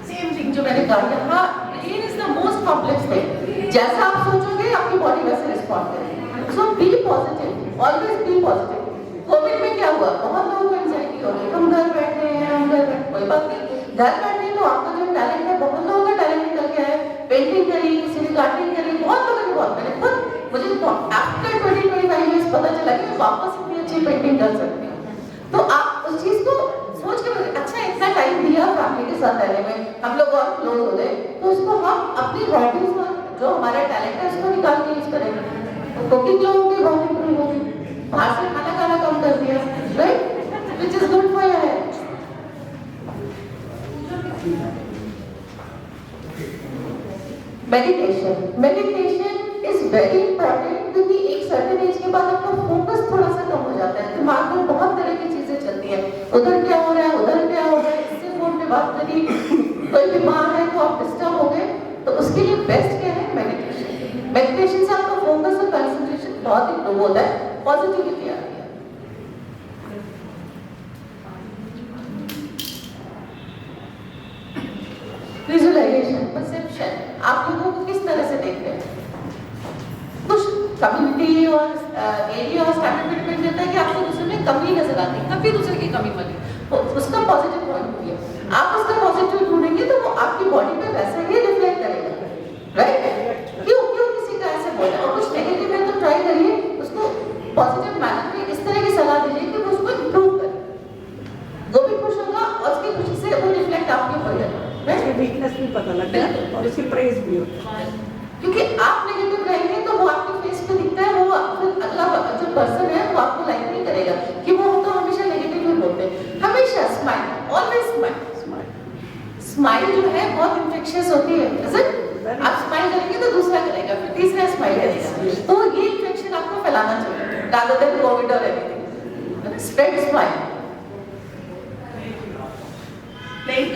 सेम थिंग जो मैंने कहा। हाँ, brain is the most complex thing, जैसा आप सोचोगे आपकी बॉडी वैसे रिस्पॉन्ड करेगी। So be positive, always be positive. Covid में क्या हुआ, बहुत लोगों को एंजाइटी हो गई, हम घर बैठे हैं, कोई बात नहीं, घर बैठे तो आपका जो टैलेंट है, बहुत लोगों का टैलेंट निकल के आया, पेंटिंग करी, किसी ने गार्डनिंग करी, बहुत लोगों ने, बहुत मैंने खुद, मुझे आफ्टर 20-25 ईयर्स पता चला कि मैं वापस इतनी अच्छी पेंटिंग कर सकती हूँ। तो आप उस चीज को सोच के, अच्छा इतना टाइम दिया फैमिली के साथ रहने में, हम लोग और क्लोज हो गए, तो उसको हम अपनी हॉबीज में जो हमारा टैलेंट है उसको निकाल के यूज करेंगे। तो कुकिंग लोगों की बहुत इंप्रूव होगी, बाहर से खाना खाना कम कर दिया, right, which is good for your health. Meditation is very important, क्योंकि एक सर्टेन एज के बाद आपका फोकस थोड़ा सा कम हो जाता है, दिमाग में बहुत तरह की चीजें चलती हैं, उधर क्या हो रहा है, उधर क्या हो रहा है, इससे फोन पे बात करी, कोई बीमार है तो आप डिस्टर्ब हो गए, तो उसके लिए बेस्ट क्या है, मेडिटेशन। मेडिटेशन से आपका फोकस और कंसंट्रेशन बहुत इंप्रूव होता है, पॉजिटिविटी आती है। विजुअलाइजेशन, परसेप्शन, आप लोगों को किस तरह से देखते हैं, कुछ कम्युनिटी और एरिया और स्टैंडर्ड पे डिपेंड करता है कि आपको दूसरे में कमी नजर आती है, कभी दूसरे की कमी बनी, तो उसका पॉजिटिव पॉइंट ढूंढिए। आप उसका पॉजिटिव ढूंढेंगे तो वो आपकी बॉडी पे वैसे ही रिफ्लेक्ट करेगा, राइट। क्यों किसी का ऐसे बोला, और कुछ नेगेटिव है तो ट्राई करिए उसको पॉजिटिव मैनर में इस तरह की सलाह दीजिए कि वो उसको इंप्रूव करे, वो भी खुश होगा और उसकी खुशी से वो रिफ्लेक्ट आपके ऊपर करेगा, राइट। वीकनेस भी पता लगता है और उसकी प्रेज भी होता है, क्योंकि आप नेगेटिव रहेंगे तो वो आपके फेस पे दिखता है, वो फिर अगला जो पर्सन है वो आपको लाइक नहीं करेगा, कि वो तो हमेशा नेगेटिव ही बोलते हैं। हमेशा स्माइल, ऑलवेज स्माइल। स्माइल जो है बहुत इन्फेक्शियस होती है, आप स्माइल करेंगे तो दूसरा करेगा, फिर तीसरा स्माइल करेगा, तो ये इन्फेक्शन आपको फैलाना चाहिए rather than कोविड और anything. Spread smile. Playing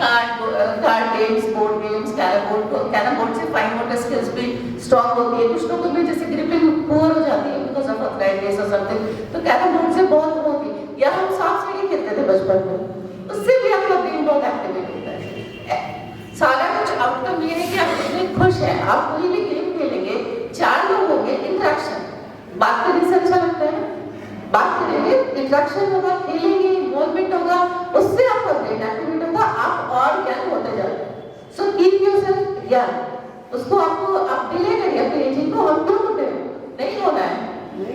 card games, board games, carrom board से फाइन मोटर स्किल्स भी स्ट्रॉन्ग होती है। कुछ लोगों में जैसे ग्रिपिंग पुअर हो जाती है बिकॉज ऑफ आर्थराइटिस और समथिंग, तो कैरम बोर्ड से बहुत होती है। या हम सांप सीढ़ी खेलते थे बचपन में, उससे भी आपका ब्रेन बहुत एक्टिवेट होता है। सारा कुछ आउटकम ये है कि आप इतने खुश हैं, आप कोई भी गेम खेलेंगे, 4 लोग होंगे, इंटरेक्शन, बात करने से अच्छा लगता है, बात करेंगे, इंटरेक्शन होगा, खेलेंगे, इन्वॉल्वमेंट होगा, उससे आपका ब्रेन एक्टिवेट होगा, आप और ज्ञान होते जाते हैं। सो कीप योरसेल्फ यंग, उसको आप डिले करिए अपने एजिंग को, हम क्यों होते हैं, नहीं होना है,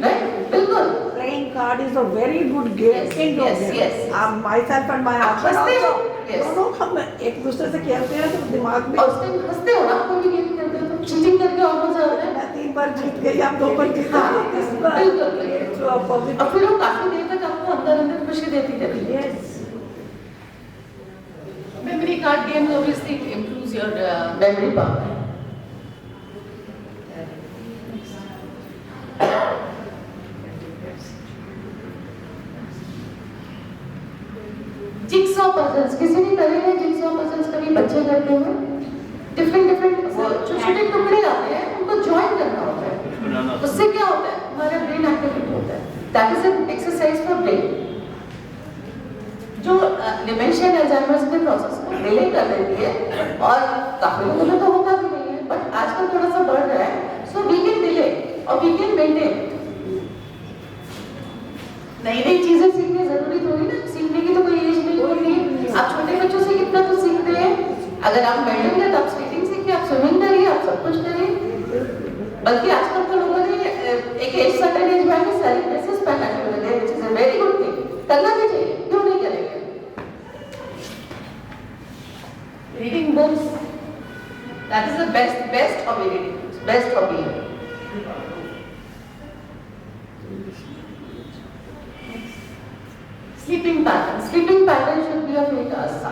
राइट? बिल्कुल। Playing card is a very good game. Yes, indoor yes, game. yes. Myself and my आप husband हंसते हो? also. Yes. दोनों हम एक दूसरे से खेलते हैं तो दिमाग में और उस टाइम हंसते हो ना, कोई भी गेम खेलते हो तो चीटिंग करके और मजा आता है। मैं 3 बार जीत गई, आप 2 बार जीत हाँ, गए, 3 बार। बिल्कुल। So positive. और फिर वो काफी देर तक आपको अंदर अंदर खुशी देती रहती है। Yes. Memory card games obviously improves your memory power. Jigsaw puzzles, किसी ने करे हैं जिक्सॉ पजल्स? कभी बच्चे करते हैं, डिफरेंट छोटे-छोटे टुकड़े आते हैं, उनको जॉइन करना होता है। उससे क्या होता है, हमारा ब्रेन एक्टिवेट होता है। That is an exercise for brain, जो डिमेंशिया अल्जाइमर्स के प्रोसेस को डिले कर देती है, और काफी लोगों में तो होता भी नहीं है, बट आजकल थोड़ा सा बढ़ रहा है। सो वी कैन डिले और वी कैन मेंटेन। नई चीजें सीखनी जरूरी थोड़ी ना, सीखने की तो कोई एज नहीं होती है। आप छोटे बच्चों से कितना तो सीखते हैं, अगर आप मेंटेन है तो आप स्केटिंग सीखिए, आप स्विमिंग करिए, आप सब कुछ करिए। बल्कि आजकल तो लोगों ने एक एज सर्टेन एज में सारी ड्रेसेस पहनना शुरू कर दिया, which is a very good thing. करना भी चाहिए, क्यों नहीं करेंगे? Reading books, that is the best hobby, reading books, best hobby है। Sleeping pattern should be of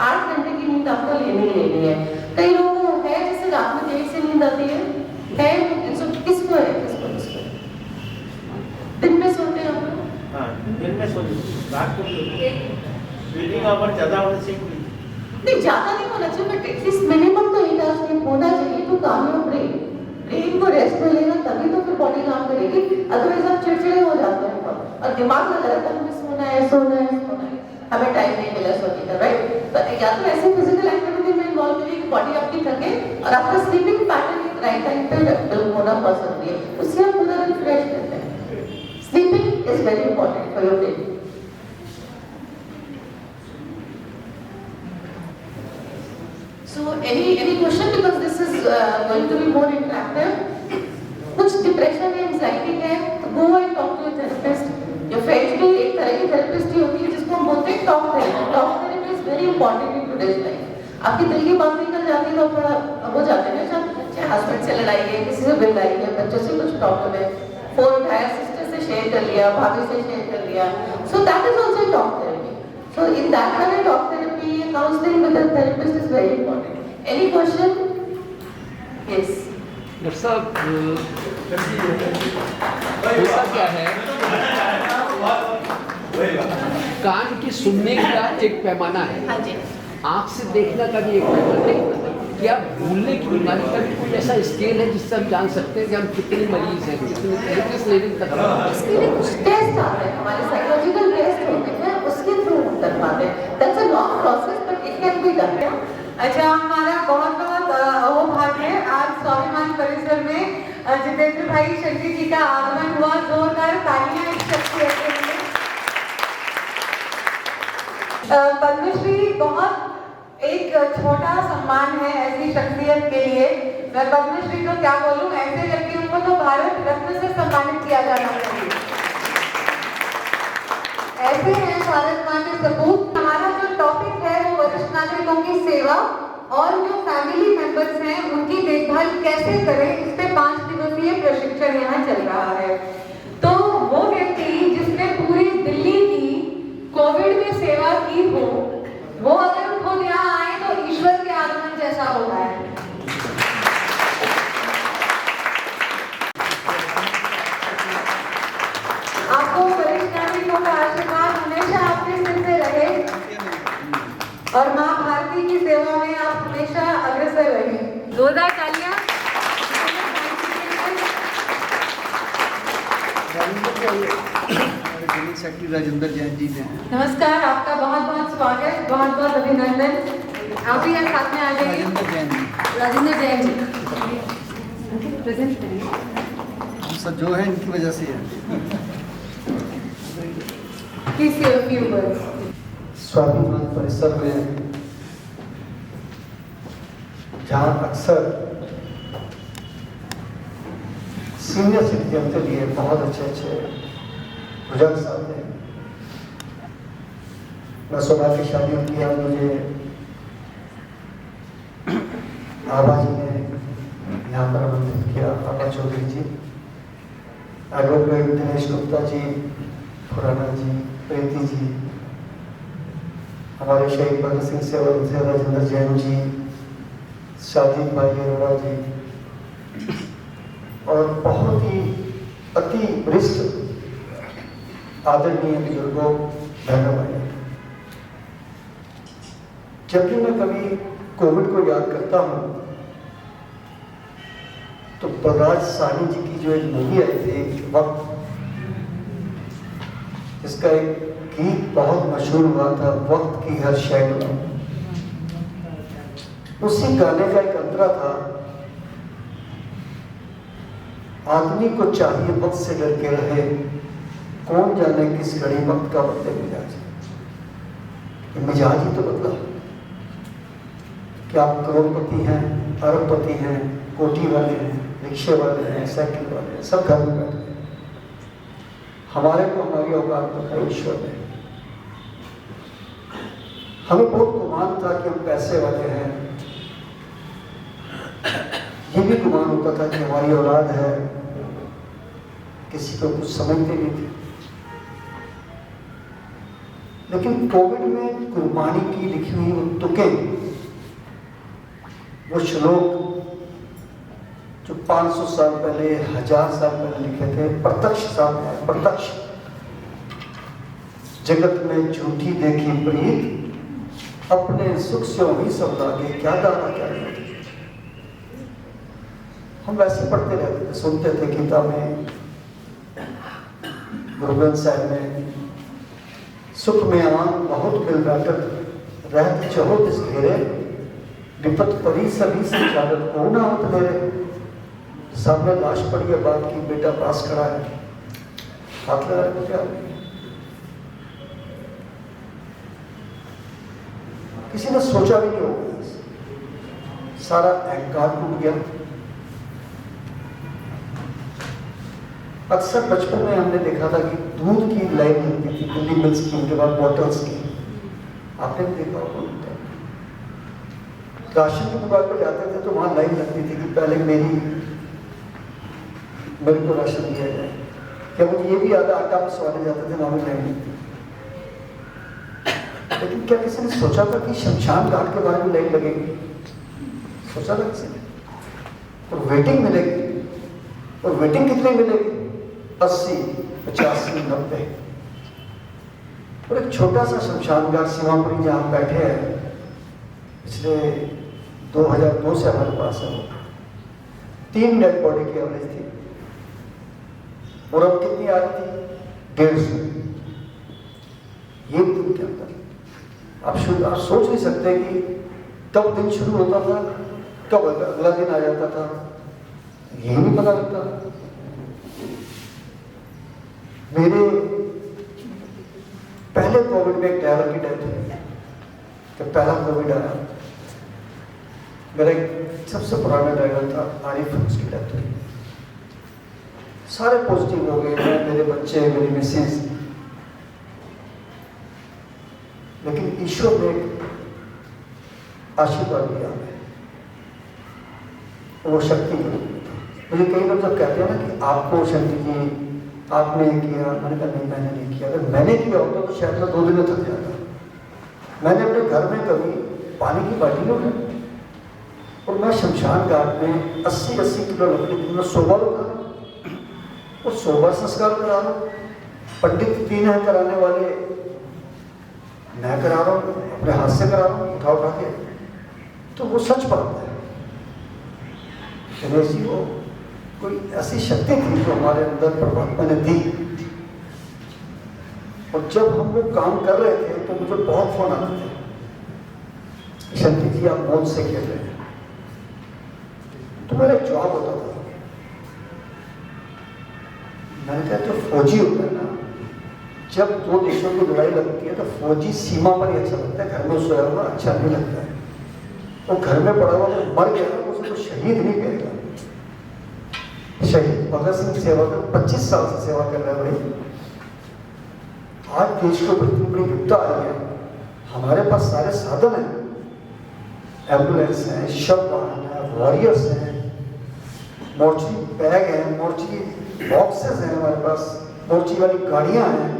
8 घंटे की नींद आपको लेनी है। कई लोगों को है जैसे रात में देर से नींद आती है किसको है, दिन में सोते हैं आप लोग? हाँ, दिन में सो रात को रीडिंग आवर ज़्यादा होने से नहीं, ज्यादा नहीं होना चाहिए, बट एटलीस्ट मिनिमम तो 8 आवर्स स्लीप होना चाहिए टू काम योर ब्रेन को रेस्ट मिलेगा तभी तो फिर बॉडी काम करेगी, अदरवाइज आप चिड़चिड़े हो जाते हैं और दिमाग लगा रहता है हमें सोना है, हमें टाइम नहीं मिला सोने का, राइट? तो या तो ऐसे फिजिकल एक्टिविटी में इन्वॉल्व करिए कि बॉडी आपकी थके और आपका स्लीपिंग पैटर्न राइट टाइम पे होना बहुत जरूरी है, उससे आप पूरा दिन फ्रेश रहते हैं। Sleeping is very important for your brain. So any question, because this is going to be more interactive. कुछ डिप्रेशन या एंजाइटी है तो go and talk to your therapist. Your friends भी एक तरह की थेरेपिस्ट ही होती है जिसको हम बोलते हैं talk therapy. Talk therapy is very important in today's life. आपकी दिल की बात निकल जाती है तो थोड़ा हो जाते हैं ना, चाहे हस्बैंड से लड़ाई है, किसी से बिल्लाई है, बच्चों से कुछ प्रॉब्लम है, फोन उठाया, सिस्टर से शेयर कर लिया, भाभी से शेयर कर लिया, so that is also talk therapy. So in that way, talk therapy, counseling with a therapist is very important. Any question? Yes. Doctor साहब होता क्या है, कान की सुनने का एक पैमाना है, हाँ जी। आँख से देखना का भी एक पैमाना है, क्या भूलने की बीमारी का भी कोई ऐसा स्केल है जिससे हम जान सकते हैं कि हम कितने मरीज हैं, किस लेवल तक हैं? इसके लिए कुछ टेस्ट आते हैं, हमारे साइकोलॉजिकल टेस्ट होते हैं, उसके थ्रू हम कर पाते हैं। That's a long process, but it can be done. अच्छा, हमारा बहुत वो भाग्य है आज स्वाभिमान परिसर में जितेंद्र भाई शक्ति जी का आगमन हुआ। जोरदार तालियां इस शख्सियत के लिए। पद्मश्री बहुत एक छोटा सम्मान है ऐसी शख्सियत के लिए। मैं पद्मश्री को क्या बोलूं, ऐसे व्यक्तियों को तो भारत रत्न से सम्मानित किया जाना चाहिए। ऐसे हैं भारत माँ के सपूत। हमारा जो टॉपिक है वो वरिष्ठ नागरिकों की सेवा और जो फैमिली मेंबर्स हैं उनकी देखभाल कैसे करें, इस पे 5 दिवसीय प्रशिक्षण यहाँ चल रहा है। तो वो व्यक्ति जिसने पूरी दिल्ली की कोविड में सेवा की हो, वो अगर खुद यहाँ आए तो ईश्वर के आगमन जैसा होता है। आपको वरिष्ठ नागरिकों का आशीर्वाद हमेशा आपके सिर पे रहे और माँ भारती की जोरदार तालियां। हमारे सेक्रेटरी राजेंद्र जैन जी ने नमस्कार, आपका बहुत बहुत स्वागत, बहुत बहुत अभिनंदन। आप भी यहाँ साथ में आ जाइए। राजेंद्र जैन जी राजेंद्र जैन जी प्रेजेंट करिए। हम सब जो है इनकी वजह से है। Please say a few words. स्वाभिमान परिसर में जहाँ अक्सर सीनियर सिटीजन के लिए बहुत अच्छे प्रोजेक्ट्स आते हैं। मैं सौभाग्य की शादी किया, मुझे आबा जी ने यहाँ पर आमंत्रित किया, आबा चौधरी जी, एडवोकेट दिनेश गुप्ता जी, खुराना जी, प्रीति जी, हमारे शहीद भगत सिंह सेवक से राजेंद्र जैन जी, साजिद भाई अरोड़ा जी, और बहुत ही अति वरिष्ठ आदरणीय बुजुर्गों, बहनों भाई। जब भी मैं कभी कोविड को याद करता हूँ तो बलराज साहनी जी की जो एक मूवी आई थी वक्त, इसका एक गीत बहुत मशहूर हुआ था, वक्त की हर शैड में। उसी गाने का एक अंतरा था, आदमी को चाहिए वक्त से डर के रहे, कौन जाने किस घड़ी वक्त का बदले मिजाज। मिजाज ही तो बदला कि आप करोड़पति हैं, अरबपति हैं, कोठी वाले हैं, रिक्शे वाले हैं, साइकिल वाले हैं, सब घर में बैठे हैं। हमारे को हमारी औकात बताई ईश्वर ने। हमें बहुत गुमान था कि हम पैसे वाले हैं, ये भी गुमान होता था कि हमारी औलाद है, किसी को कुछ समझते नहीं थे। लेकिन कोविड में कुर्बानी की लिखी हुई वो तुकें, वो श्लोक जो 500 साल पहले, 1000 साल पहले लिखे थे, प्रत्यक्ष सामने आए। प्रत्यक्ष जगत में झूठी देखी प्रीत, अपने सुख से ही सब लागे, क्या दाना क्या नहीं। हम वैसे पढ़ते रहते थे, सुनते थे गीता में, गुरु ग्रंथ साहिब में, सुख में आन बहुत मिल बैठक, रहत चहो तिस घेरे, विपत परी सभी संचालक को ना होत मेरे। सामने लाश पड़ी है, बात की, बेटा पास खड़ा है, हाथ लगा रहे क्या? किसी ने सोचा भी नहीं होगा, सारा अहंकार टूट गया। अक्सर बचपन में हमने देखा था कि दूध की लाइन लगती थी, दिल्ली मिल्क स्कीम के बाद बॉटल्स की, आपने भी देखा होगा। राशन की दुकान पर जाते थे तो वहां लाइन लगती थी कि पहले मेरे को राशन दिया जाए। क्या मुझे ये भी याद है, आटा पिसवाने जाते थे, वहां भी लाइन लगती। लेकिन क्या किसी ने सोचा था कि शमशान घाट के बारे में लाइन लगेगी? सोचा था किसी ने? और वेटिंग मिलेगी, और वेटिंग कितनी मिलेगी? 80, 85, 90। और एक छोटा सा शमशान घाट सीमापुरी जहाँ हम बैठे हैं, पिछले 2002 से हमारे पास है, 3 डेड बॉडी की एवरेज थी, और अब कितनी आ रही थी? 150 एक दिन के अंदर। आप सोच नहीं सकते कि कब दिन शुरू होता था, कब अगला दिन आ जाता था, यही नहीं पता लगता। मेरे पहले कोविड में एक ड्राइवर की डेथ हुई, जब पहला कोविड आया। मेरा एक सबसे पुराना ड्राइवर था आरिफ, उसकी डेथ हुई। सारे पॉजिटिव हो गए, मेरे बच्चे, मेरी मिसेज। लेकिन ईश्वर ने आशीर्वाद दिया हमें, वो शक्ति मुझे कई लोग जब कहते हैं ना कि आपको शक्ति की, आपने किया, मैंने कहा नहीं, मैंने नहीं किया। अगर मैंने किया होता तो शायद मैं 2 दिन में थक जाता। मैंने अपने घर में कभी पानी की बाल्टी में उठाई, और मैं शमशान घाट में 80 किलो लकड़ी दिन में 100 बार उठा, और 100 बार संस्कार करा रहा हूँ। पंडित 3 हैं कराने वाले, मैं करा रहा हूँ, अपने हाथ से करा रहा हूँ, उठा के। तो वो सच बात है। गणेश जी को कोई ऐसी शक्ति थी जो हमारे अंदर परमात्मा ने दी। और जब हम वो काम कर रहे थे तो मुझे बहुत फोन आते थे, शक्ति जी आप मौत से खेल रहे हैं। तो मेरा जवाब होता था, मैंने कहा जो फौजी होता है ना, जब दो देशों की लड़ाई लगती है तो फौजी सीमा पर ही अच्छा लगता है, घर में सोया हुआ अच्छा नहीं लगता है। वो घर में पड़ा हुआ तो मर गया तो उसे तो शहीद नहीं कहेगा। शहीद भगत सिंह की सेवा कर 25 साल से सेवा कर रहे हैं भाई। आज देश को बड़ी बड़ी विपदा आई है, हमारे पास सारे साधन हैं, एम्बुलेंस है, शव वाहन है, वॉरियर्स हैं, मोर्ची बैग है, मोर्ची बॉक्सेस हैं हमारे पास, मोर्ची वाली गाड़ियां हैं,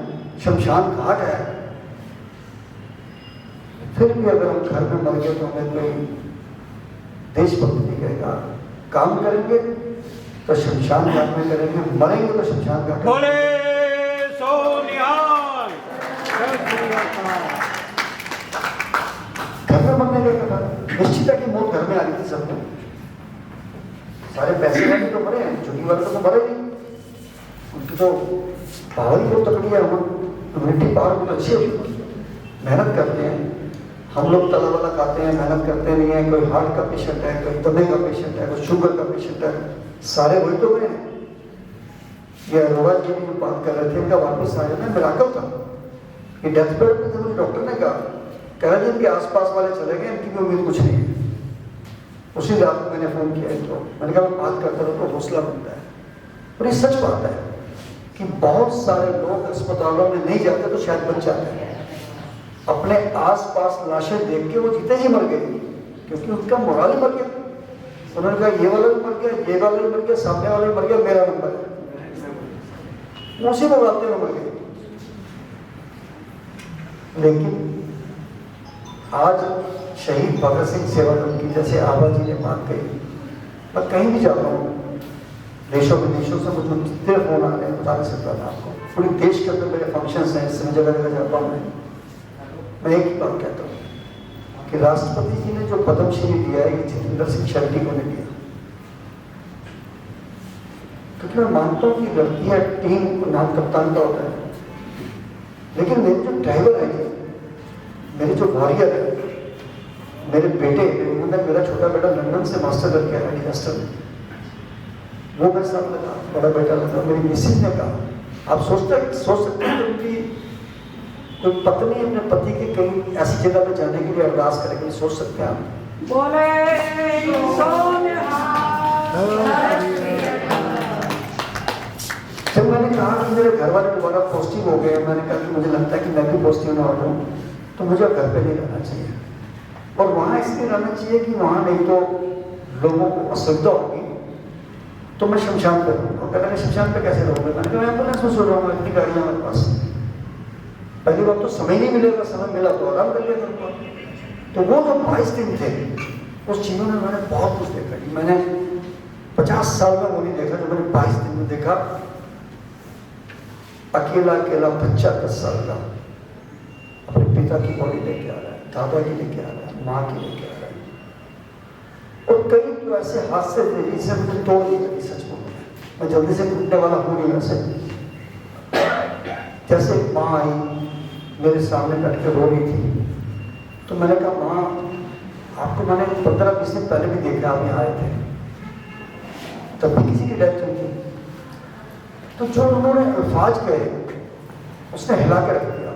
शमशान घाट है। फिर भी अगर हम घर में मर गए तो हमें कोई देशभक्ति नहीं करेगा। काम करेंगे तो शमशान घाट में करेंगे, मरेंगे तो शमशान घाट में। घर में मरने का था, निश्चित है कि मौत घर में आ रही थी सबको। सारे पैसे वाले तो मरे हैं, चुनी वाले तो मरे नहीं, उनकी तो पावर ही बहुत तकड़ी है। इम्यूनिटी पावर बहुत अच्छी है, मेहनत करते हैं। हम लोग तला वाला खाते हैं, मेहनत करते नहीं है। कोई हार्ट का पेशेंट है, कोई दमे का पेशेंट है, कोई शुगर का पेशेंट है, सारे वही तो गए हैं। ये अरोड़ा जी जो बात कर रहे थे, इनका वापस आ जाना मिराकल था। ये डेथ बेड पे थे, मुझे डॉक्टर ने कहा जी इनके आसपास वाले चले गए, इनकी भी उम्मीद कुछ नहीं है। उसी रात को मैंने फोन किया इनको, मैंने कहा मैं बात करता रहूँ तो हौसला मिलता है। और ये सच बात है कि बहुत सारे लोग अस्पतालों में नहीं जाते तो शायद बच जाते हैं। अपने आसपास लाशें देख के वो जीते ही मर गए, क्योंकि उनका मोराल ही मर गया। उन्होंने कहा ये वाला भी मर गया, ये वाला भी मर गया, सामने वाला भी मर गया, मेरा नंबर है, उसी में बातें मर गए। लेकिन आज शहीद भगत सिंह सेवादल की जैसे आबा जी ने बात कही, मैं कहीं भी जाता हूँ देशों विदेशों से मुझे जितने फोन आ रहे हैं बता नहीं सकता था आपको। पूरे देश के अंदर मेरे फंक्शंस हैं, इसमें जगह जगह जाता हूँ मैं एक ही बात कहता हूँ कि राष्ट्रपति जी ने जो पद्मश्री दिया है ये जितेंद्र सिंह शेट्टी को नहीं दिया, क्योंकि मैं मानता हूँ कि लड़कियाँ टीम को नाम कप्तान का होता है, लेकिन मेरे जो ड्राइवर है, मेरे जो वॉरियर है, मेरे बेटे, मेरा छोटा बेटा लंदन से मास्टर करके आया डिजास्टर में, वो मेरे साथ लगा, बड़ा बेटा लगा। मेरी मिसेज ने कहा आप सोच सकते हैं कि कोई पत्नी अपने पति के कहीं ऐसी जगह पे जाने के लिए अरदास करेगी, सोच सकते हैं आप? बोले जब मैंने कहा कि मेरे घर वाले दोबारा पॉजिटिव हो गए, मैंने कहा कि मुझे लगता है कि मैं भी पॉजिटिव ना हो जाऊँ, तो मुझे घर पे नहीं रहना चाहिए। और वहाँ इसलिए रहना चाहिए कि वहाँ नहीं तो लोगों को असुविधा होगी, तो मैं शमशान पे रहूँगा। कहते हैं शमशान पे कैसे रहोगे? मैंने कहा एम्बुलेंस में सो जाऊँगा, इतनी गाड़ियाँ हमारे पास। पहली बात तो समय नहीं मिलेगा, समय मिला तो आराम कर लिया करूँगा। तो वो जो 22 दिन थे, उस चीज़ों में मैंने बहुत कुछ देखा कि मैंने 50 साल में वो नहीं देखा जो मैंने 22 दिन में देखा। अकेला अकेला बच्चा 10 साल का अपने पिता की बॉडी लेके आ रहा है, दादा की लेके आ रहा है, माँ की लेके आ रहा है। और कई तो ऐसे हादसे थे जिससे मुझे तोड़ नहीं लगी, सच बोलूं मैं जल्दी से टूटने वाला हूँ नहीं वैसे। जैसे माँ आई मेरे सामने बैठ के रो रही थी, तो मैंने कहा माँ आपको मैंने 15-20 दिन पहले भी देखा, आप यहाँ आए थे, तब भी किसी की डेथ हुई थी। तो जो उन्होंने अल्फाज कहे उसने हिला कर रख दिया।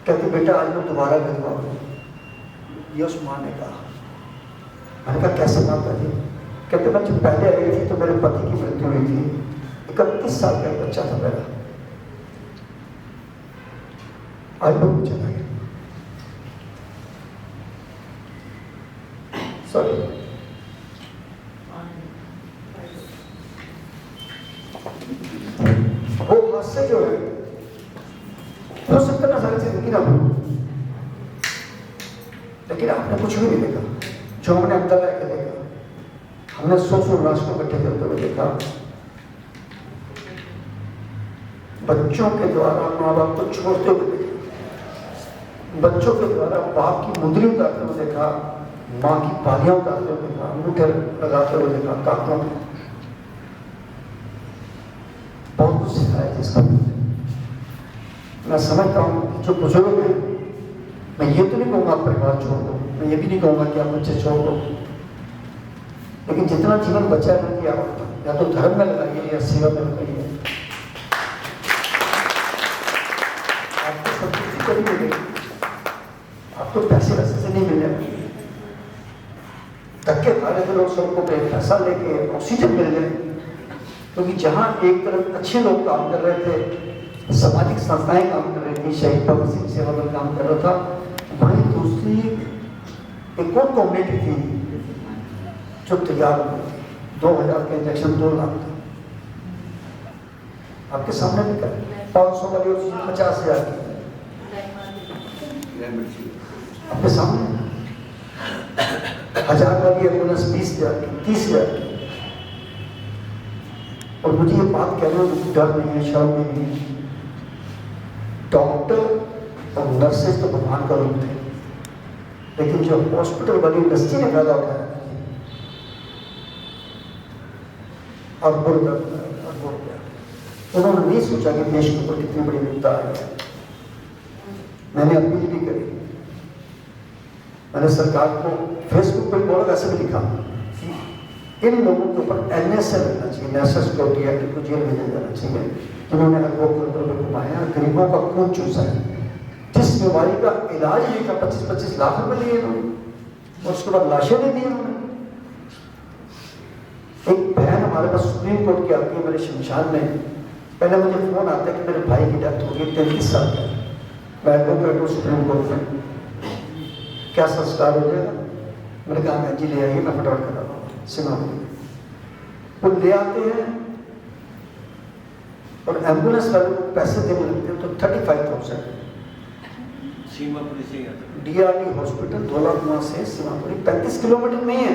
कहती बेटा आज मैं दोबारा विधवा हूँ, ये उस माँ ने कहा। मैंने कहा कैसे माता जी? कहते मैं जब पहले आई थी तो मेरे पति की मृत्यु हुई थी, 31 साल का बच्चा था मेरा, आज वो चला गया। सॉरी, वो हादसे जो है हो सकता है सारी जिंदगी ना हो, लेकिन आपने कुछ भी नहीं देखा जो हमने अंदर रह के देखा। हमने 100 लाश को इकट्ठे करते हुए देखा, बच्चों के द्वारा माँ बाप को छोड़ते हुए देखा, बच्चों के द्वारा बाप की मुंदरी उतारते हुए देखा, माँ की पालियां उतारते हुए देखा, अंगूठे लगाते हुए देखा कांखों में। बहुत कुछ सिखाया जिसका मैं समझता हूँ जो बुजुर्ग हैं, मैं ये तो नहीं कहूँगा आप परिवार छोड़ दो, मैं ये भी नहीं कहूँगा कि आप बच्चे छोड़ दो, लेकिन जितना जीवन बचा है कि आप या तो धर्म में लगाइए या सेवा में लगाइए। आपको सब कुछ कभी मिलेगी, आपको पैसे वैसे से नहीं मिलेंगे। धक्के खा रहे थे लोग सबको पैसा लेके ऑक्सीजन मिल जाए, क्योंकि जहाँ एक तरफ अच्छे लोग काम कर रहे थे, सामाजिक संस्थाएं काम कर रही थी, शहीद भगत सिंह सेवा दल काम कर रहा था, वहीं दूसरी एक और कम्युनिटी थी जो तैयार हुई थी। 2000 के इंजेक्शन 2 लाख था, आपके सामने भी कर 500 वाली ऑक्सीजन 50,000 की आपके सामने, 1000 वाली एम्बुलेंस 20,000 की, 30,000 की। और मुझे ये बात कहने में डर नहीं है, शर्म भी नहीं है। डॉक्टर और नर्सेज तो भगवान का रूप थे, लेकिन जो हॉस्पिटल वाली इंडस्ट्री ने पैदा उठाया और बुर गया, उन्होंने नहीं सोचा कि देश के ऊपर कितनी बड़ी विपदा आई है। मैंने अपील भी करी, मैंने सरकार को फेसबुक पर बोला, वैसे भी लिखा कि इन लोगों के ऊपर NSA लगना चाहिए, नेशनल सिक्योरिटी एक्ट को जेल भेजा जाना चाहिए, जिन्होंने अरबों करोड़ों रुपए कमाया, गरीबों का खून चूसा है, जिस बीमारी का इलाज नहीं था 25-25 लाख रुपए लिए इन्होंने, और उसके बाद लाशें नहीं दी उन्होंने। एक बहन हमारे पास सुप्रीम कोर्ट की आती है मेरे शमशान में, पहले मुझे फोन आता है कि मेरे भाई की डेथ हो गई, 33 साल का, मैं एडवोकेट हूँ सुप्रीम कोर्ट में, क्या संस्कार हो जाएगा? मैंने कहा मैं जी ले आइए, मैं फटाफट करा रहा हूँ सिंगापुर। वो ले आते हैं और एम्बुलेंस वाले को पैसे देने लगते हैं, तो 35,000 DRD हॉस्पिटल 2 लाख वहाँ से सीमापुरी 35 किलोमीटर नहीं है,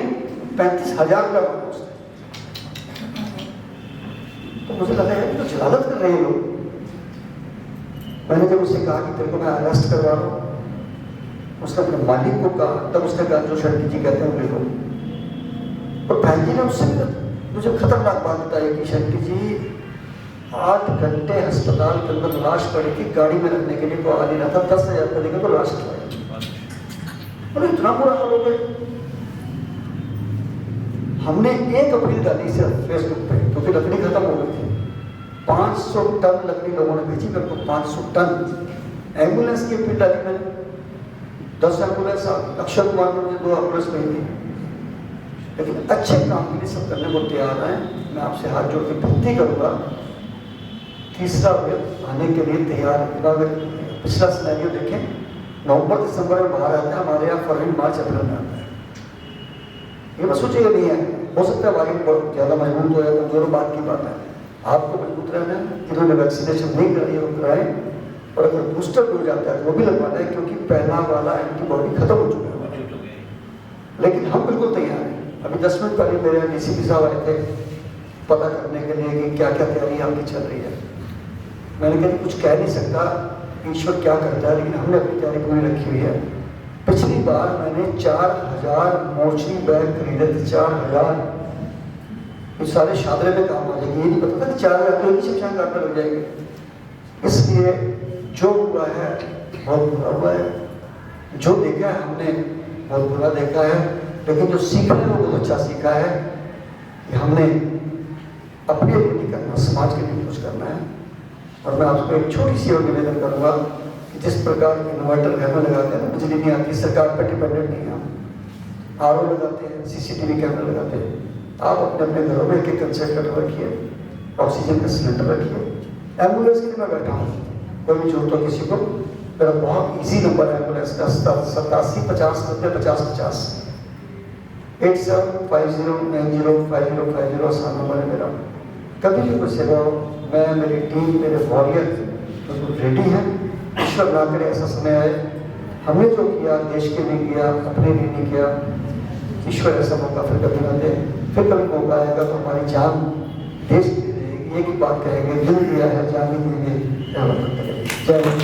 35,000 का मानो। तो मुझे लगा यार तो जलालत कर रहे हैं लोग। मैंने जब उससे कहा कि तेरे को मैं अरेस्ट करवा रहा हूँ, उसने अपने मालिक को कहा, तब उसने कहा जो शेट्टी जी कहते हैं ले लो। और बहन जी ने उससे मुझे खतरनाक बात बताई कि शेट्टी जी 8 घंटे अस्पताल के अंदर लाश पड़ी थी, गाड़ी में रखने के लिए को आ नहीं रहा था, 10,000 रुपये देकर तो लाश खिलाई। और इतना बुरा हाल हो गया। हमने एक अपील डाली सिर्फ फेसबुक पे, क्योंकि लकड़ी खत्म हो गई थी। 500 टन लकड़ी लोगों ने भेजी मेरे को, 500 टन। एम्बुलेंस की अपील डाली मैंने, 10 एम्बुलेंस अक्षय कुमार ने मुझे 2 एम्बुलेंस भेजी, लेकिन अच्छे काम के लिए सब करने को तैयार हैं। मैं आपसे हाथ जोड़ के विनती करूंगा, तीसरा वेव आने के लिए तैयार है। अगर पिछला सिनेरियो देखें, नवंबर-दिसंबर में बाहर आता है, हमारे यहाँ फरवरी-मार्च-अप्रैल में आता है। ये मैं सोचे नहीं है, हो सकता है वायरस बहुत ज़्यादा मजबूत हो या कमजोर, बात की बात है। आपको मजबूत रहना है, जिन्होंने वैक्सीनेशन नहीं कराई है वो कराएं, और अगर बूस्टर डोज आता है तो वो भी लगवाना है, क्योंकि पहला वाला एंटीबॉडी खत्म हो चुका है। लेकिन हम बिल्कुल तैयार हैं। अभी 10 मिनट पहले मेरे यहाँ DCP साहब आए थे पता करने के लिए कि क्या क्या तैयारी आपकी चल रही है। मैंने कहा कुछ कह नहीं सकता ईश्वर क्या करता है, लेकिन हमने अपनी तैयारी पूरी रखी हुई है। पिछली बार मैंने 4,000 मोर्चरी बैग खरीदे थे, 4,000। ये सारे शादरे में काम आ जाएंगे, ये नहीं पता था कि 4,000 तो ही शमशान घाट में लग जाएंगे। इसलिए जो हुआ है बहुत बुरा हुआ है, जो देखा है हमने बहुत बुरा देखा है, लेकिन जो सीखा है वो बहुत अच्छा सीखा है कि हमने अपने लिए नहीं करना, समाज के लिए कुछ करना है। और मैं आपको एक छोटी सी और निवेदन करूँगा कि जिस प्रकार इन्वर्टर घर में लगाते हैं, बिजली नहीं आती, सरकार पर डिपेंडेंट नहीं है, हम RO लगाते हैं, CCTV कैमरा लगाते हैं। आप अपने अपने घरों में एक कंसंट्रेटर रखिए, ऑक्सीजन का सिलेंडर रखिए। एम्बुलेंस के लिए मैं बैठा हूँ, कोई भी जरूरत हो किसी को, मेरा बहुत ईजी नंबर है एम्बुलेंस का 87 50 90 50 50 8750905050 आसान नंबर है मेरा। कभी भी कोई सेवा हो, मैं, मेरी टीम, मेरे वॉरियर बिल्कुल रेडी हैं। ईश्वर ना करे ऐसा समय आए, हमने जो किया देश के लिए किया, अपने लिए नहीं किया। ईश्वर ऐसा मौका फिर कभी ना दे। फिर कभी मौका आएगा तो हमारी जान देश के लिए रहेगी, एक ही बात कहेंगे, दिल दिया है जान भी देंगे। जय हिंद।